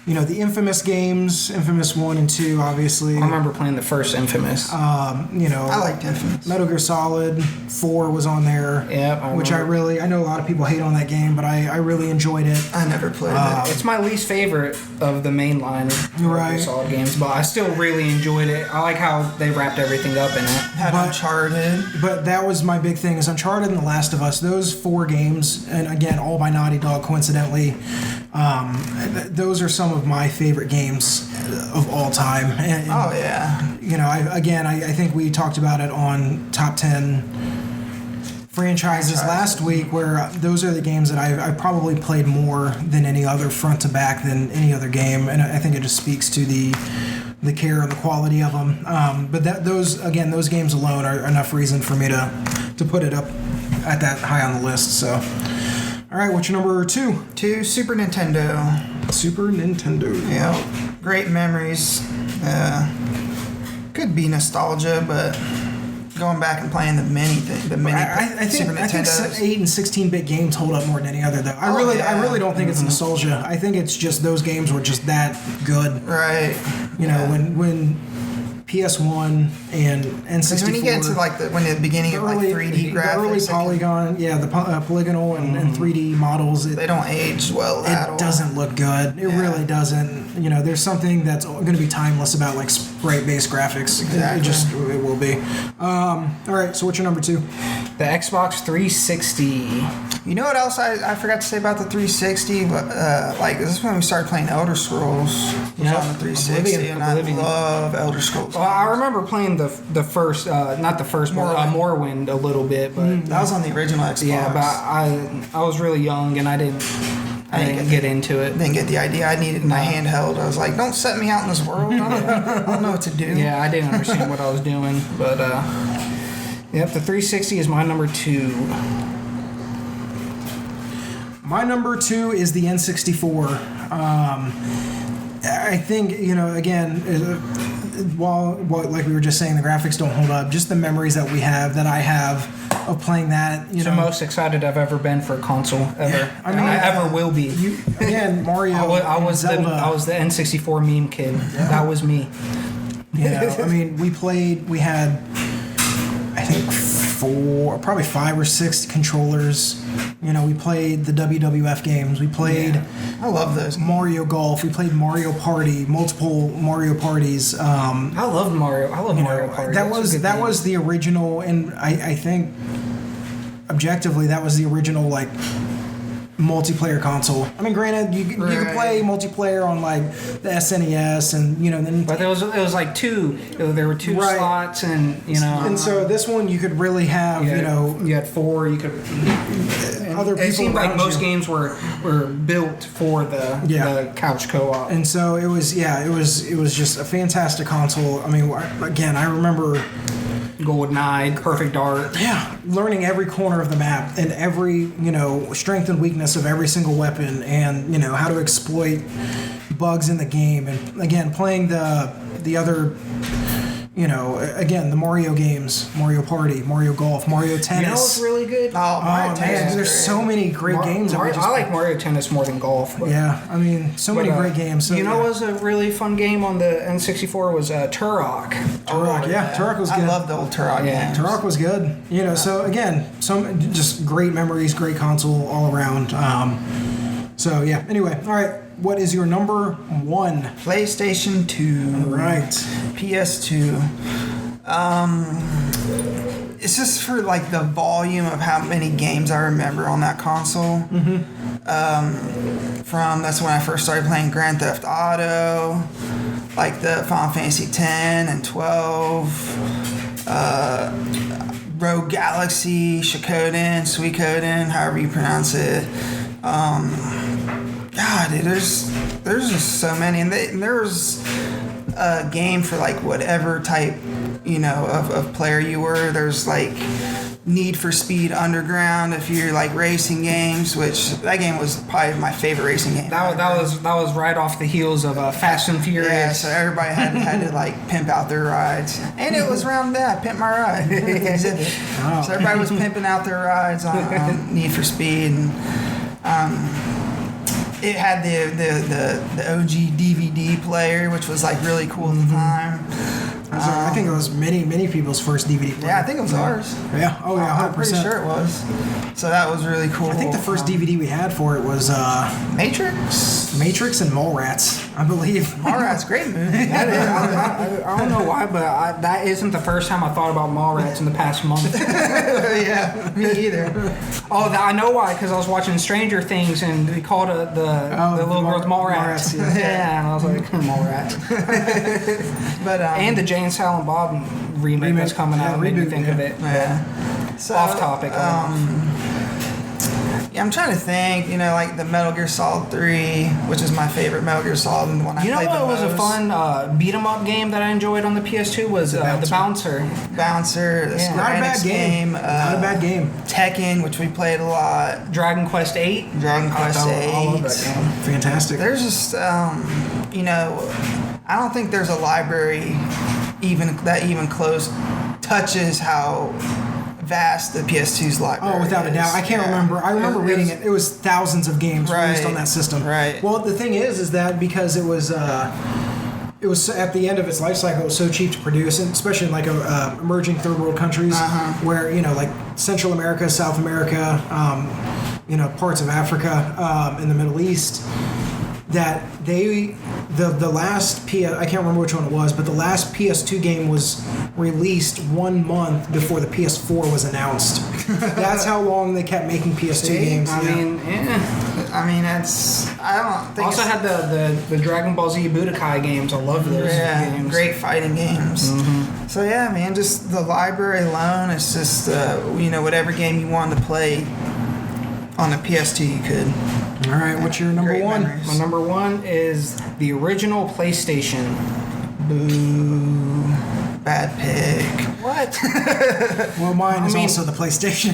the Infamous games, Infamous 1 and 2, obviously. I remember playing the first Infamous. I liked Infamous. Metal Gear Solid 4 was on there. Yep, I know a lot of people hate on that game, but I really enjoyed it. I never played it. It's my least favorite of the main line of Metal Gear Solid games, but I still really enjoyed it. I like how they wrapped everything up in it. Had Uncharted. But that was my big thing, is Uncharted and The Last of Us. Those 4 games, and again, all by Naughty Dog, coincidentally, those are some of my favorite games of all time. And, Oh, yeah. I think we talked about it on Top 10 franchises last week, where those are the games that I probably played more than any other, front to back, than any other game. And I think it just speaks to the care and the quality of them. But those games alone are enough reason for me to put it up at that high on the list. So, all right, what's your number 2? 2, Super Nintendo. Super Nintendo. Yeah, great memories. Could be nostalgia, but going back and playing the mini I Super think Nintendos. 8 and 16-bit games hold up more than any other, though. I really don't think it's nostalgia. I think it's just those games were just that good. Right. When PS1 and N64. When you get to the beginning of 3D graphics, the early polygon, the polygonal and 3D models, they don't age well at all. It doesn't look good. It really doesn't. There's something that's going to be timeless about sprite-based graphics. Exactly. It will be. All right. So what's your number 2? The Xbox 360. You know what else I forgot to say about the 360? But this is when we started playing Elder Scrolls. It was on the 360, and I love Elder Scrolls. Well, I remember playing the first, not the first, Morrowind a little bit, but that was on the original Xbox. Yeah, but I was really young and I didn't get into it. Didn't get the idea. I needed my handheld. I was like, don't set me out in this world. I don't know what to do. Yeah, I didn't understand what I was doing, but yep, the 360 is my number 2. My number 2 is the N64. I think, again, while like we were just saying, the graphics don't hold up, just the memories that I have of playing that. It's the most excited I've ever been for a console ever. Yeah, I ever will be. Mario. I was the N64 meme kid. Yeah. That was me. We had, I think, probably 5 or 6 controllers. We played the WWF games. We played. I love those. Mario Golf. We played Mario Party. Multiple Mario parties. I love Mario. I love Mario Party. That was the original, and I think objectively that was the original multiplayer console. I mean, granted, you could play multiplayer on the SNES, and then. But it was two. There were 2 slots, and And so this one you could really have. You had 4. You could. Other people. It seemed like most you. games were built for the couch co-op. And so it was just a fantastic console. I mean, again, I remember. GoldenEye, Perfect Dark. Yeah, learning every corner of the map and every strength and weakness of every single weapon, and how to exploit bugs in the game, and again playing the other. Again, the Mario games, Mario Party, Mario Golf, Mario Tennis. It's really good. Mario Tennis. There's so many great games. I like Mario Tennis more than golf. Yeah, I mean, many great games. So, what was a really fun game on the N64 was Turok. Turok was good. I love the old Turok games. Turok was good. So again, some just great memories, great console all around. Anyway, all right. What is your number 1? PlayStation 2. Right. PS2. It's just for the volume of how many games I remember on that console. Mm-hmm. That's when I first started playing Grand Theft Auto, the Final Fantasy 10 and 12, Rogue Galaxy, Suikoden, however you pronounce it. God, dude, there's just so many, and there was a game for whatever type, of player you were. There's Need for Speed Underground if you're racing games, which that game was probably my favorite racing game. That was right off the heels of Fast and Furious. Yeah, so everybody had to pimp out their rides, and it was around that Pimp My Ride exhibit. Oh. So everybody was pimping out their rides on Need for Speed, and it had the OG DVD player, which was like really cool at the time. I think it was many people's first DVD player. Yeah, I think it was ours. Yeah. Oh yeah, 100%. I'm pretty sure it was. So that was really cool. I think the first DVD we had for it was Matrix and Mallrats, I believe. Mallrats, great movie. I don't know why, but that isn't the first time I thought about Mallrats in the past month. Yeah, me either. Oh, I know why, because I was watching Stranger Things and they called the little girls Mallrats. Yeah, and I was like, Mallrats. But and the Jay and Silent Bob remake that's coming out made me think of it. Yeah. So, off topic. Yeah, I'm trying to think, like the Metal Gear Solid 3, which is my favorite Metal Gear Solid, and the one I played the most. You know what was a fun beat 'em up game that I enjoyed on the PS2 was the Bouncer. Bouncer, the Square Not a bad Enix game. Not a bad game. Tekken, which we played a lot. Dragon Quest 8. Dragon Quest 8. I love that game. Fantastic. There's just, I don't think there's a library even close touches how vast the PS2's library. Oh, without a doubt. I can't remember. I remember reading it. It was thousands of games released on that system. Right. Well, the thing is that because it was at the end of its life cycle, it was so cheap to produce, and especially in like emerging third world countries where like Central America, South America, parts of Africa, in the Middle East, that the last I can't remember which one it was, but the last PS2 game was released 1 month before the PS4 was announced. That's how long they kept making PS2 games. I mean, it's. I don't think. Also had the Dragon Ball Z Budokai games. I love those games. Great fighting games. Mm-hmm. So yeah, man, just the library alone. It's just whatever game you wanted to play on the PS2, you could. All right, what's your number one? Memories. My number one is the original PlayStation. Boo. Bad pick. What? Well, mine is also the PlayStation.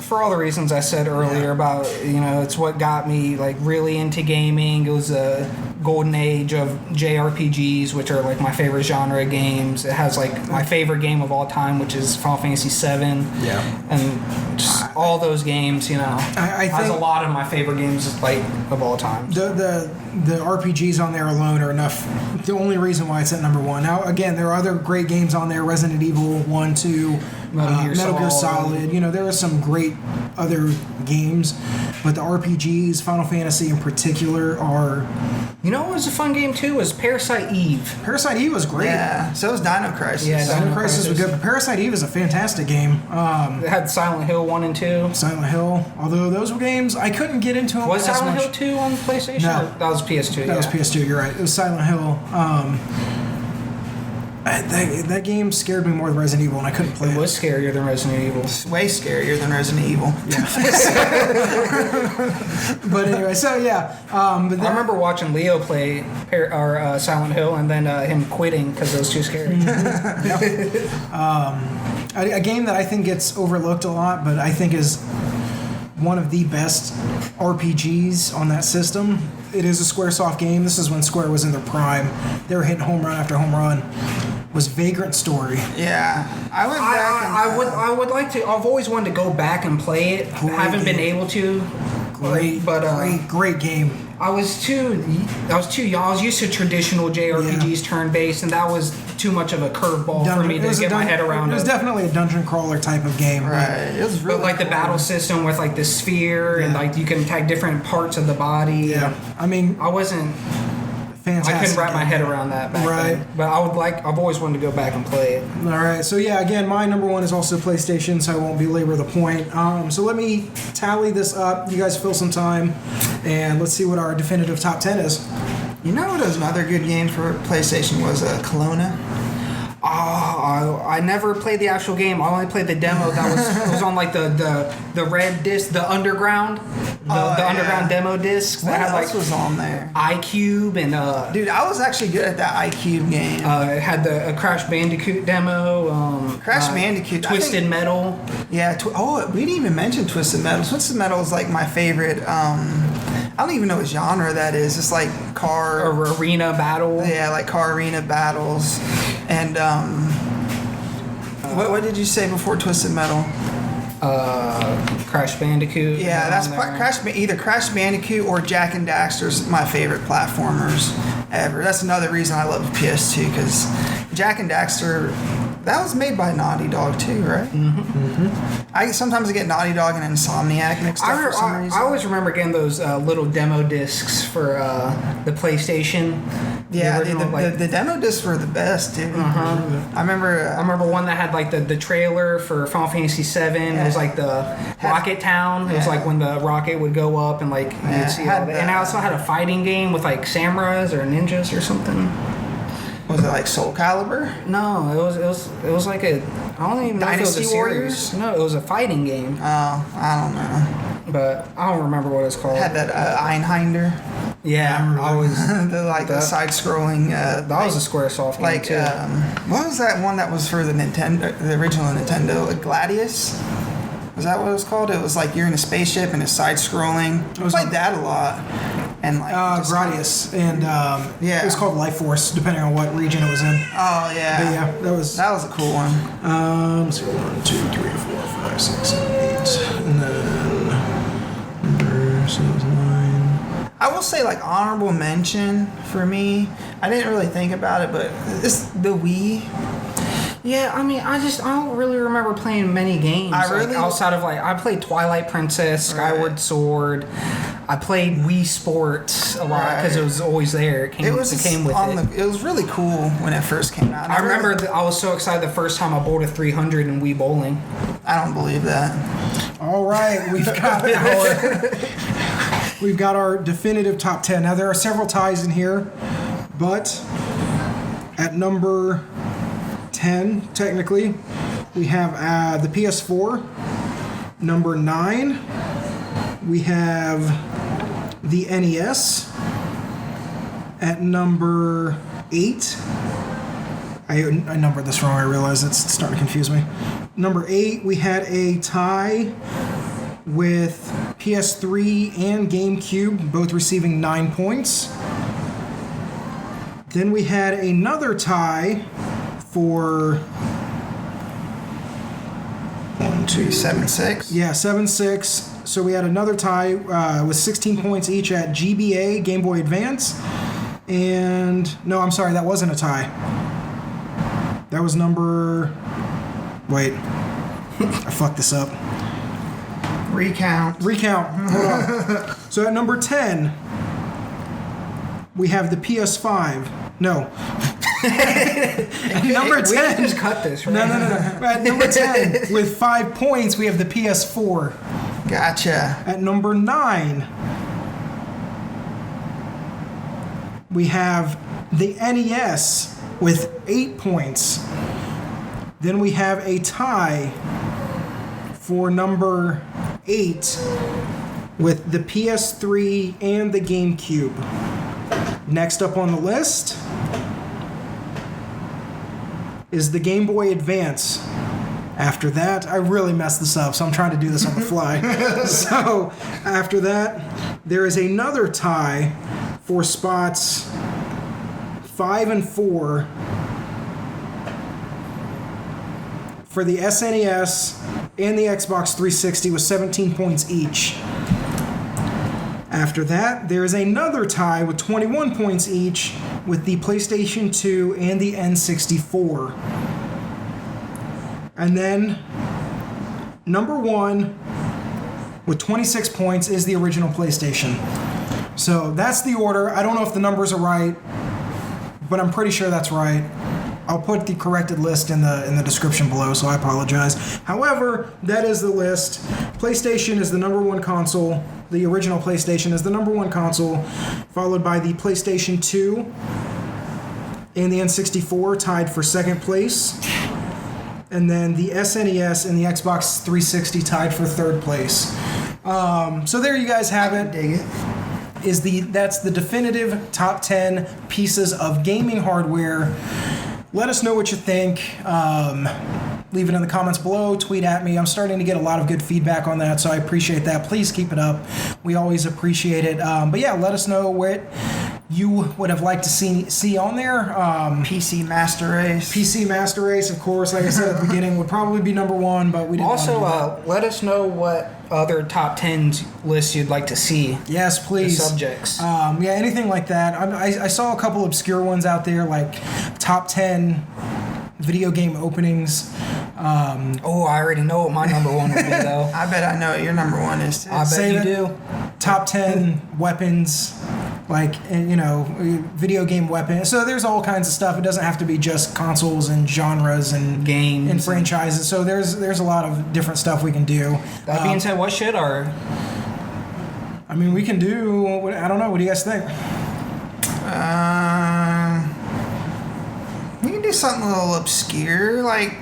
For all the reasons I said earlier about, it's what got me like really into gaming. It was a golden age of JRPGs, which are like my favorite genre of games. It has like my favorite game of all time, which is Final Fantasy VII. Yeah. And just all those games, I has think a lot of my favorite games like of all time. The RPGs on there alone are enough. The only reason why it's at number one. Now, again, there are other great games on there: Resident Evil 1, 2, Metal Gear Solid. There are some great other games, but the RPGs, Final Fantasy in particular, are. What was a fun game too was Parasite Eve. Parasite Eve was great. Yeah. So was Dino Crisis. Yeah, Dino Crisis was good, but Parasite Eve is a fantastic game. It had Silent Hill 1 and 2. Silent Hill, although those were games I couldn't get into them. Was as Silent much. Hill 2 on PlayStation? No. That was PS2. That was PS2. You're right. It was Silent Hill. That game scared me more than Resident Evil, and I couldn't play it. It was scarier than Resident Evil. It's way scarier than Resident Evil. Yeah. But anyway, so yeah. But I remember watching Leo play Silent Hill and then him quitting because it was too scary. A game that I think gets overlooked a lot, but I think is one of the best RPGs on that system. It is a Squaresoft game. This is when Square was in their prime. They were hitting home run after home run. Was Vagrant Story. Yeah, I went back. I would like to. I've always wanted to go back and play it. Haven't been able to. Great game. I was too young. I was used to traditional JRPGs, turn-based, and that was too much of a curveball for me to get my head around. It was definitely a dungeon crawler type of game, right? It was really but like cool. The battle system with like the sphere and like you can attack different parts of the body. Yeah, I mean, I wasn't. Fantastic. I couldn't wrap my head around that back then. But I've always wanted to go back and play it. All right. So yeah, again, my number one is also PlayStation, so I won't belabor the point. So let me tally this up. You guys fill some time, and let's see what our definitive top 10 is. You know what was another good game for PlayStation was Kelowna? I never played the actual game. I only played the demo that was on like the red disc, the underground, the underground demo disc. What else was on there? iCube and dude, I was actually good at that iCube game. It had the Crash Bandicoot demo. Crash Bandicoot, Twisted Metal. Yeah. We didn't even mention Twisted Metal. Twisted Metal is like my favorite. I don't even know what genre that is. It's like car arena battle. Yeah, like car arena battles. And what did you say before Twisted Metal? Crash Bandicoot. Yeah, that's there. either Crash Bandicoot or Jack and Daxter's my favorite platformers ever. That's another reason I love PS2, because Jack and Daxter, that was made by Naughty Dog too, right? Mm-hmm. Sometimes I get Naughty Dog and Insomniac mixed up for some reason. I always remember getting those little demo discs for the PlayStation. Yeah, the, original, the demo discs were the best, dude. I remember one that had like the trailer for Final Fantasy VII. It was like the Rocket Town. It was like when the rocket would go up and like you'd see all that. And I also had a fighting game with like samurais or ninjas or something. Was it like Soul Calibur? No, it was like a, I don't even know if it was a Dynasty Warriors? series. No, it was a fighting game. Oh, I don't know. But I don't remember what it's called. Had that Einhinder. Yeah, I always the side-scrolling. that was a SquareSoft game like too. What was that one that was for the Nintendo, the original Nintendo, like Gladius? Was that what it was called? It was like you're in a spaceship and it's side-scrolling. I played that a lot. And like Gradius, and it was called Life Force, depending on what region it was in. Oh yeah, but yeah, that was a cool one. Let's see, 1, 2, 3, 4, 5, 6, 7, 8, and then number 6, 9. I will say, like, honorable mention for me. I didn't really think about it, but it's the Wii. Yeah, I mean, I don't really remember playing many games. Outside of I played Twilight Princess, Skyward Sword. I played Wii Sports a lot because it was always there. It came with it. It was really cool when it first came out. I remember I was so excited the first time I bowled a 300 in Wii Bowling. I don't believe that. All right, we've got our definitive top 10. Now there are several ties in here, but at number 10, technically, we have the PS4. Number 9, we have the NES. At number 8, I numbered this wrong. I realize it's starting to confuse me. Number 8, we had a tie with PS3 and GameCube, both receiving 9 points. Then we had another tie for 1, 2, 7, 6. Yeah, 7-6. So we had another tie with 16 points each at GBA, Game Boy Advance. And no, I'm sorry, that wasn't a tie. That was number... Wait. I fucked this up. Recount. Hold on. So at number 10, we have the PS5. No. Number 10. We can just cut this, right? No. At number 10, with 5 points, we have the PS4. Gotcha. At number 9, we have the NES with 8 points. Then we have a tie for number 8 with the PS3 and the GameCube. Next up on the list is the Game Boy Advance. After that, I really messed this up, so I'm trying to do this on the fly. So, after that, there is another tie for spots 5 and 4 for the SNES and the Xbox 360 with 17 points each. After that, there is another tie with 21 points each with the PlayStation 2 and the N64. And then, number 1 with 26 points is the original PlayStation. So that's the order. I don't know if the numbers are right, but I'm pretty sure that's right. I'll put the corrected list in the description below, so I apologize. However, that is the list. PlayStation is the number 1 console. The original PlayStation is the number 1 console, followed by the PlayStation 2 and the N64 tied for second place. And then the SNES and the Xbox 360 tied for third place. So there you guys have it. Dig it. That's the definitive top 10 pieces of gaming hardware. Let us know what you think. Leave it in the comments below. Tweet at me. I'm starting to get a lot of good feedback on that, so I appreciate that. Please keep it up. We always appreciate it. But yeah, let us know what you would have liked to see on there. PC Master Race. PC Master Race, of course, like I said at the beginning, would probably be number one, but we didn't Also, want to do that. let us know what other top 10s lists you'd like to see. Yes, please. The subjects. Yeah, anything like that. I saw a couple obscure ones out there, like top 10 video game openings. I already know what my number one would be, though. I bet I know what your number one is too. I bet Save you it. do. Top 10 weapons, like, video game weapons. So there's all kinds of stuff. It doesn't have to be just consoles and genres and Games and franchises. So there's a lot of different stuff we can do. That being said, what should our... I mean, we can do, I don't know, what do you guys think? We can do something a little obscure, like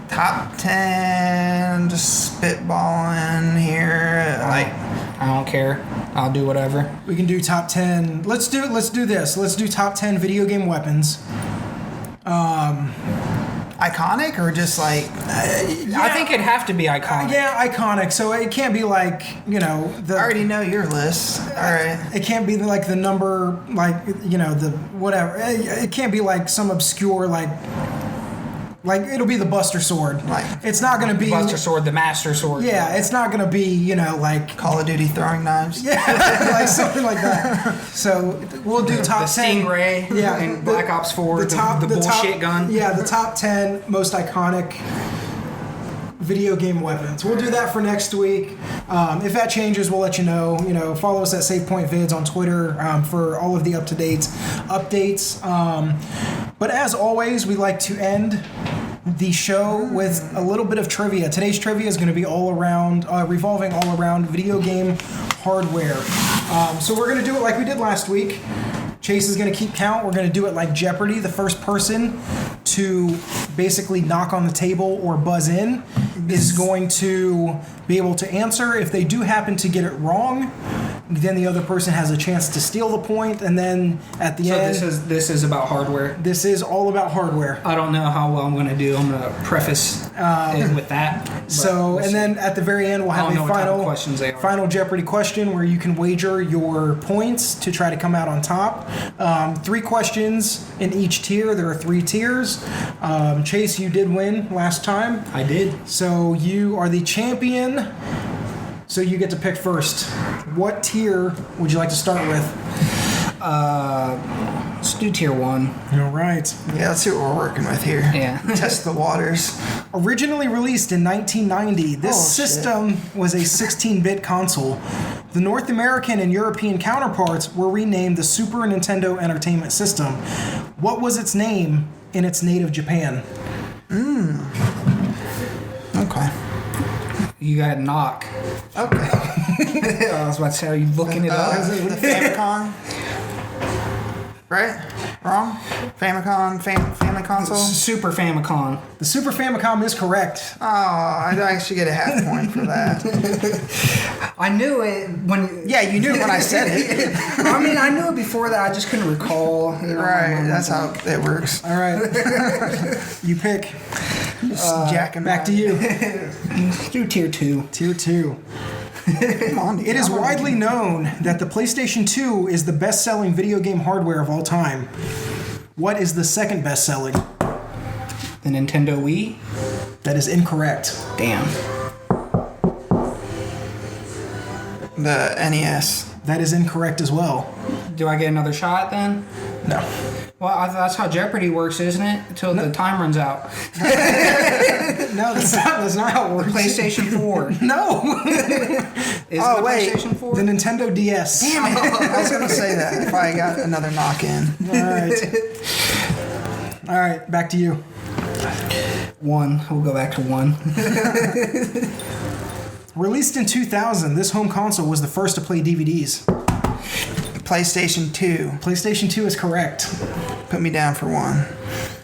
top 10, just spitballing here. Like, I don't care. I'll do whatever. We can do top 10. Let's do this. Let's do top 10 video game weapons. iconic or just like. I think it'd have to be iconic. Yeah, iconic. So it can't be like, the. I already know your list. All right. It can't be like the number, like, the whatever. It can't be like some obscure, like it'll be the Buster Sword. Like, it's not going to be Buster Sword, the Master Sword. Yeah, it's not going to be, like Call of Duty throwing knives. Yeah, like something like that. So we'll do top the 10. Stingray. Yeah, and Black Ops 4. The bullshit gun. Yeah, the top 10 most iconic video game weapons. We'll do that for next week. If that changes, we'll let you know. Follow us at SavePoint Vids on Twitter for all of the up-to-date updates. But as always, we like to end the show with a little bit of trivia. Today's trivia is going to be revolving all around video game hardware. So we're going to do it like we did last week. Chase is going to keep count. We're going to do it like Jeopardy. The first person to basically knock on the table or buzz in is going to be able to answer. If they do happen to get it wrong, then the other person has a chance to steal the point, and then at the end... So this is about hardware. This is all about hardware. I don't know how well I'm going to do. I'm going to preface it with that. So, we'll and then at the very end, we'll have a final Jeopardy question where you can wager your points to try to come out on top. 3 questions in each tier. There are 3 tiers. Chase, you did win last time. I did. So you are the champion. So you get to pick first. What tier would you like to start with? Let's do tier 1. All right. Yeah, let's see what we're working with here. Yeah. Test the waters. Originally released in 1990, this system was a 16-bit console. The North American and European counterparts were renamed the Super Nintendo Entertainment System. What was its name in its native Japan? Okay. You got a knock. Okay. I was about to say, are you looking it up? The Famicom. Right? Wrong? Family console? Super Famicom. The Super Famicom is correct. Oh, I should get a half point for that. I knew it when... Yeah, you knew it when I said it. I mean, I knew it before that. I just couldn't recall. Right, that's how it works. All right. You pick. Jack and Back to you. Let's do tier 2. Tier 2. Come on, dude. It is widely known that the PlayStation 2 is the best-selling video game hardware of all time. What is the second best-selling? The Nintendo Wii? That is incorrect. Damn. The NES. That is incorrect as well. Do I get another shot then? No. Well, that's how Jeopardy works, isn't it? Until the time runs out. No, that's not how it works. PlayStation 4. No. Is Oh, it the wait. PlayStation 4? The Nintendo DS. Damn it. I was going to say that if I got another knock in. All right. All right, back to you. 1. We'll go back to 1. Released in 2000, this home console was the first to play DVDs. PlayStation 2. PlayStation 2 is correct. Put me down for 1.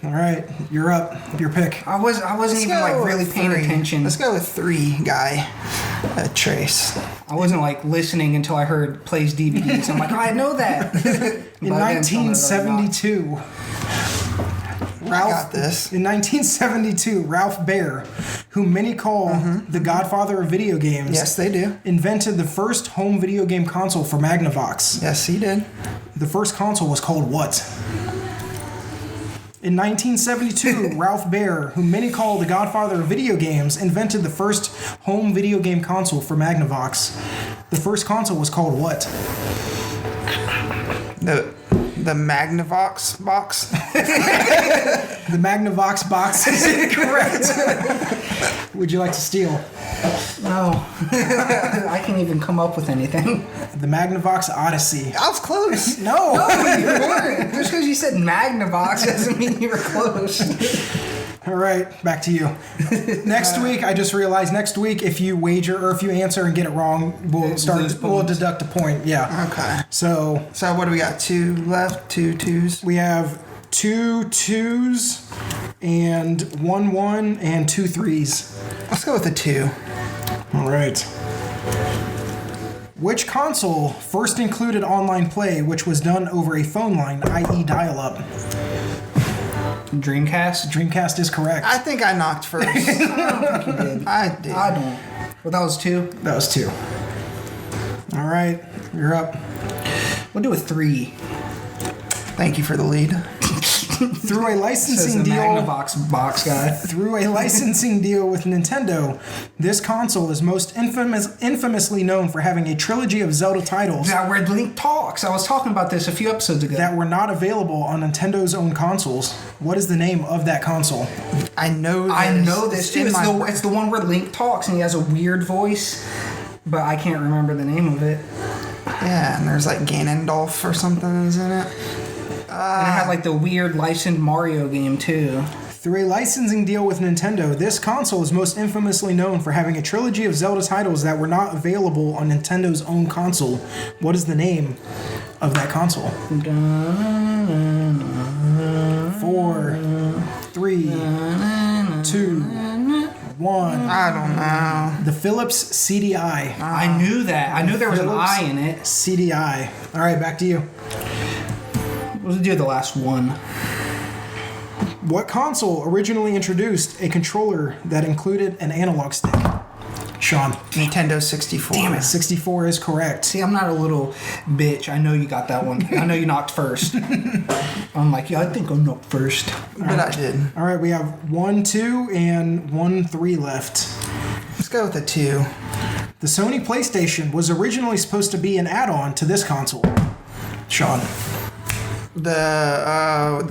All right, you're up. Your pick. I wasn't even like really paying attention. Let's go with 3, guy. Trace. I wasn't like listening until I heard plays DVDs. I'm like, I know that. In 1972. got this. In 1972, Ralph Baer, who many call the godfather of video games, Yes, they do. invented the first home video game console for Magnavox. Yes, he did. The first console was called what? In 1972, Ralph Baer, who many call the godfather of video games, invented the first home video game console for Magnavox. The first console was called what? The Magnavox box. The Magnavox box is incorrect. Would you like to steal? No. I can't even come up with anything. The Magnavox Odyssey. I was close. No! You weren't. Just because you said Magnavox doesn't mean you were close. All right, back to you. Next week, I just realized next week, if you wager or if you answer and get it wrong, we'll deduct a point. Yeah. Okay. So what do we got? 2 left? 2 twos? we have 2 2s and 1 1 and 2 3s. Let's go with a 2. All right. Which console first included online play, which was done over a phone line, i.e. dial-up? Dreamcast? Dreamcast is correct. I think I knocked first. I don't think you did. I did. I don't. Well, that was 2. That was 2. All right, you're up. We'll do a 3. Thank you for the lead. Through a Says licensing the deal. Magnavox box guy. Through a licensing deal with Nintendo, this console is most infamously known for having a trilogy of Zelda titles That where Link talks. I was talking about this a few episodes ago. that were not available on Nintendo's own consoles. What is the name of that console? I know this too. in It's my- it's the one where Link talks and he has a weird voice, but I can't remember the name of it. Yeah, and there's like Ganondorf or something is in it. And it had like the weird licensed Mario game too. Through a licensing deal with Nintendo, this console is most infamously known for having a trilogy of Zelda titles that were not available on Nintendo's own console. What is the name of that console? 4, 3, 2, 1. I don't know. The Philips CDI. I knew that. I knew there was an Philips I in it. CDI. All right, back to you. We'll do the last one. What console originally introduced a controller that included an analog stick? Sean. Nintendo 64. Damn it, 64 is correct. See, I'm not a little bitch. I know you got that one. I know you knocked first. I'm like, yeah, I think I knocked first. But I did. All right, we have 1 2 and 1 3 left. Let's go with a 2. The Sony PlayStation was originally supposed to be an add-on to this console. Sean. The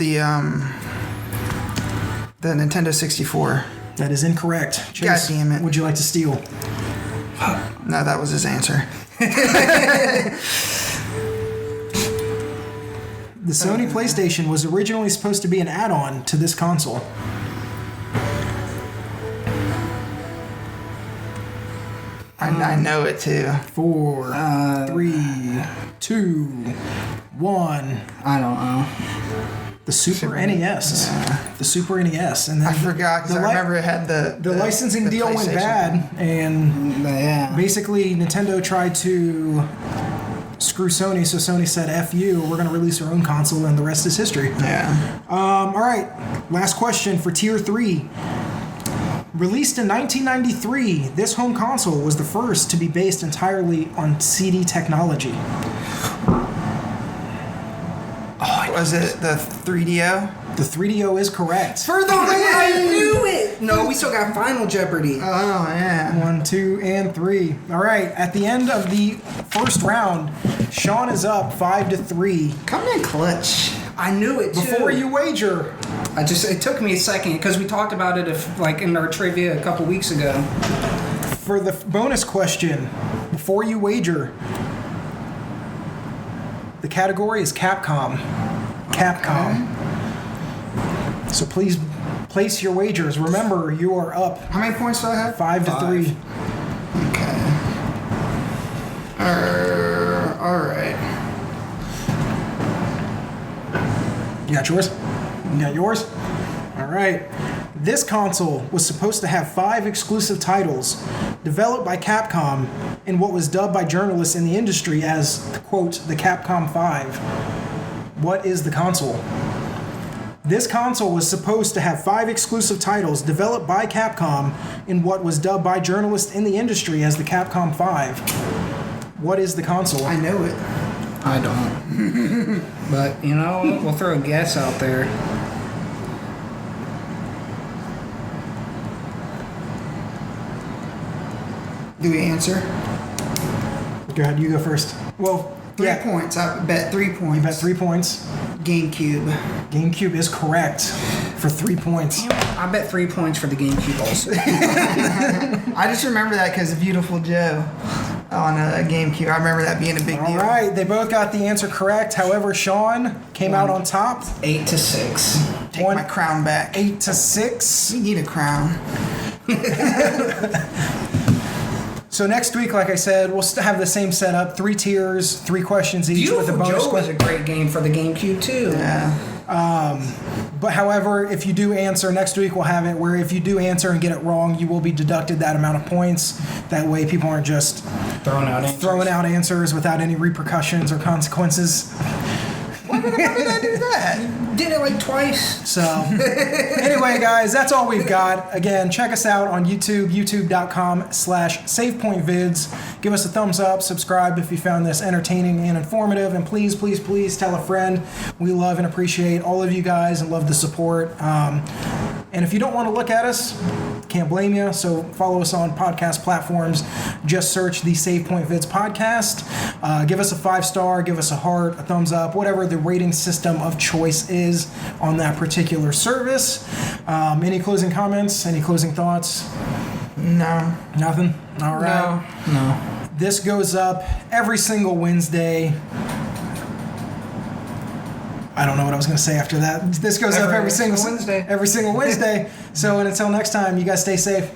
Nintendo 64. That is incorrect. Chase, God damn it. Would you like to steal? No, that was his answer. The Sony PlayStation was originally supposed to be an add-on to this console. I know it too. 4, 3, 2, 1. I don't know. The Super NES. The Super NES. And then I forgot because I remember it had the licensing deal went PlayStation. bad, and Yeah. basically Nintendo tried to screw Sony, so Sony said, F you, we're going to release our own console, and the rest is history. Yeah. All right, last question for Tier 3. Released in 1993, this home console was the first to be based entirely on CD technology. Was it the 3DO? The 3DO is correct. For the win! I knew it! No, we still got Final Jeopardy. Oh yeah. 1, 2, and 3. All right, at the end of the first round, Sean is up 5-3. Come in clutch. I knew it too. Before you wager, it took me a second because we talked about it in our trivia a couple weeks ago. for the bonus question, before you wager, the category is Capcom. Capcom. So please place your wagers. Remember, you are up How many points do I have? 5-3. Okay. All right. You got yours? You got yours? All right. This console was supposed to have 5 exclusive titles developed by Capcom in what was dubbed by journalists in the industry as, quote, the Capcom 5. What is the console? This console was supposed to have 5 exclusive titles developed by Capcom in what was dubbed by journalists in the industry as the Capcom 5. What is the console? I know it. I don't. But, you know, we'll throw a guess out there. Do we answer? Go ahead, you go first. Well, 3 points. I bet 3 points. You bet 3 points. GameCube. GameCube is correct for 3 points. I bet 3 points for the GameCube also. I just remember that because of Beautiful Joe on GameCube. I remember that being a big deal. All right, they both got the answer correct. However, Sean came out on top. 8-6. Take my crown back. 8-6. You need a crown. So next week, like I said, we'll have the same setup: 3 tiers, 3 questions each with a Beautiful bonus Joe was question. a great game for the GameCube too. Yeah. But however, if you do answer next week, we'll have it where if you do answer and get it wrong, you will be deducted that amount of points. That way, people aren't just Throwing out answers without any repercussions or consequences. Why did I do that? Did it like twice. So, anyway, guys, that's all we've got. Again, check us out on YouTube, youtube.com/SavePointVids. Give us a thumbs up, subscribe if you found this entertaining and informative, and please, please, please tell a friend. We love and appreciate all of you guys and love the support. And if you don't want to look at us, can't blame you. So follow us on podcast platforms. Just search the Save Point Vids podcast. Give us a 5-star, give us a heart, a thumbs up, whatever the rating system of choice is on that particular service. Any closing comments? Any closing thoughts? No. Nothing? All right. No. This goes up every single Wednesday. I don't know what I was going to say after that. This goes up every single Wednesday. Every single Wednesday. So until next time, you guys stay safe.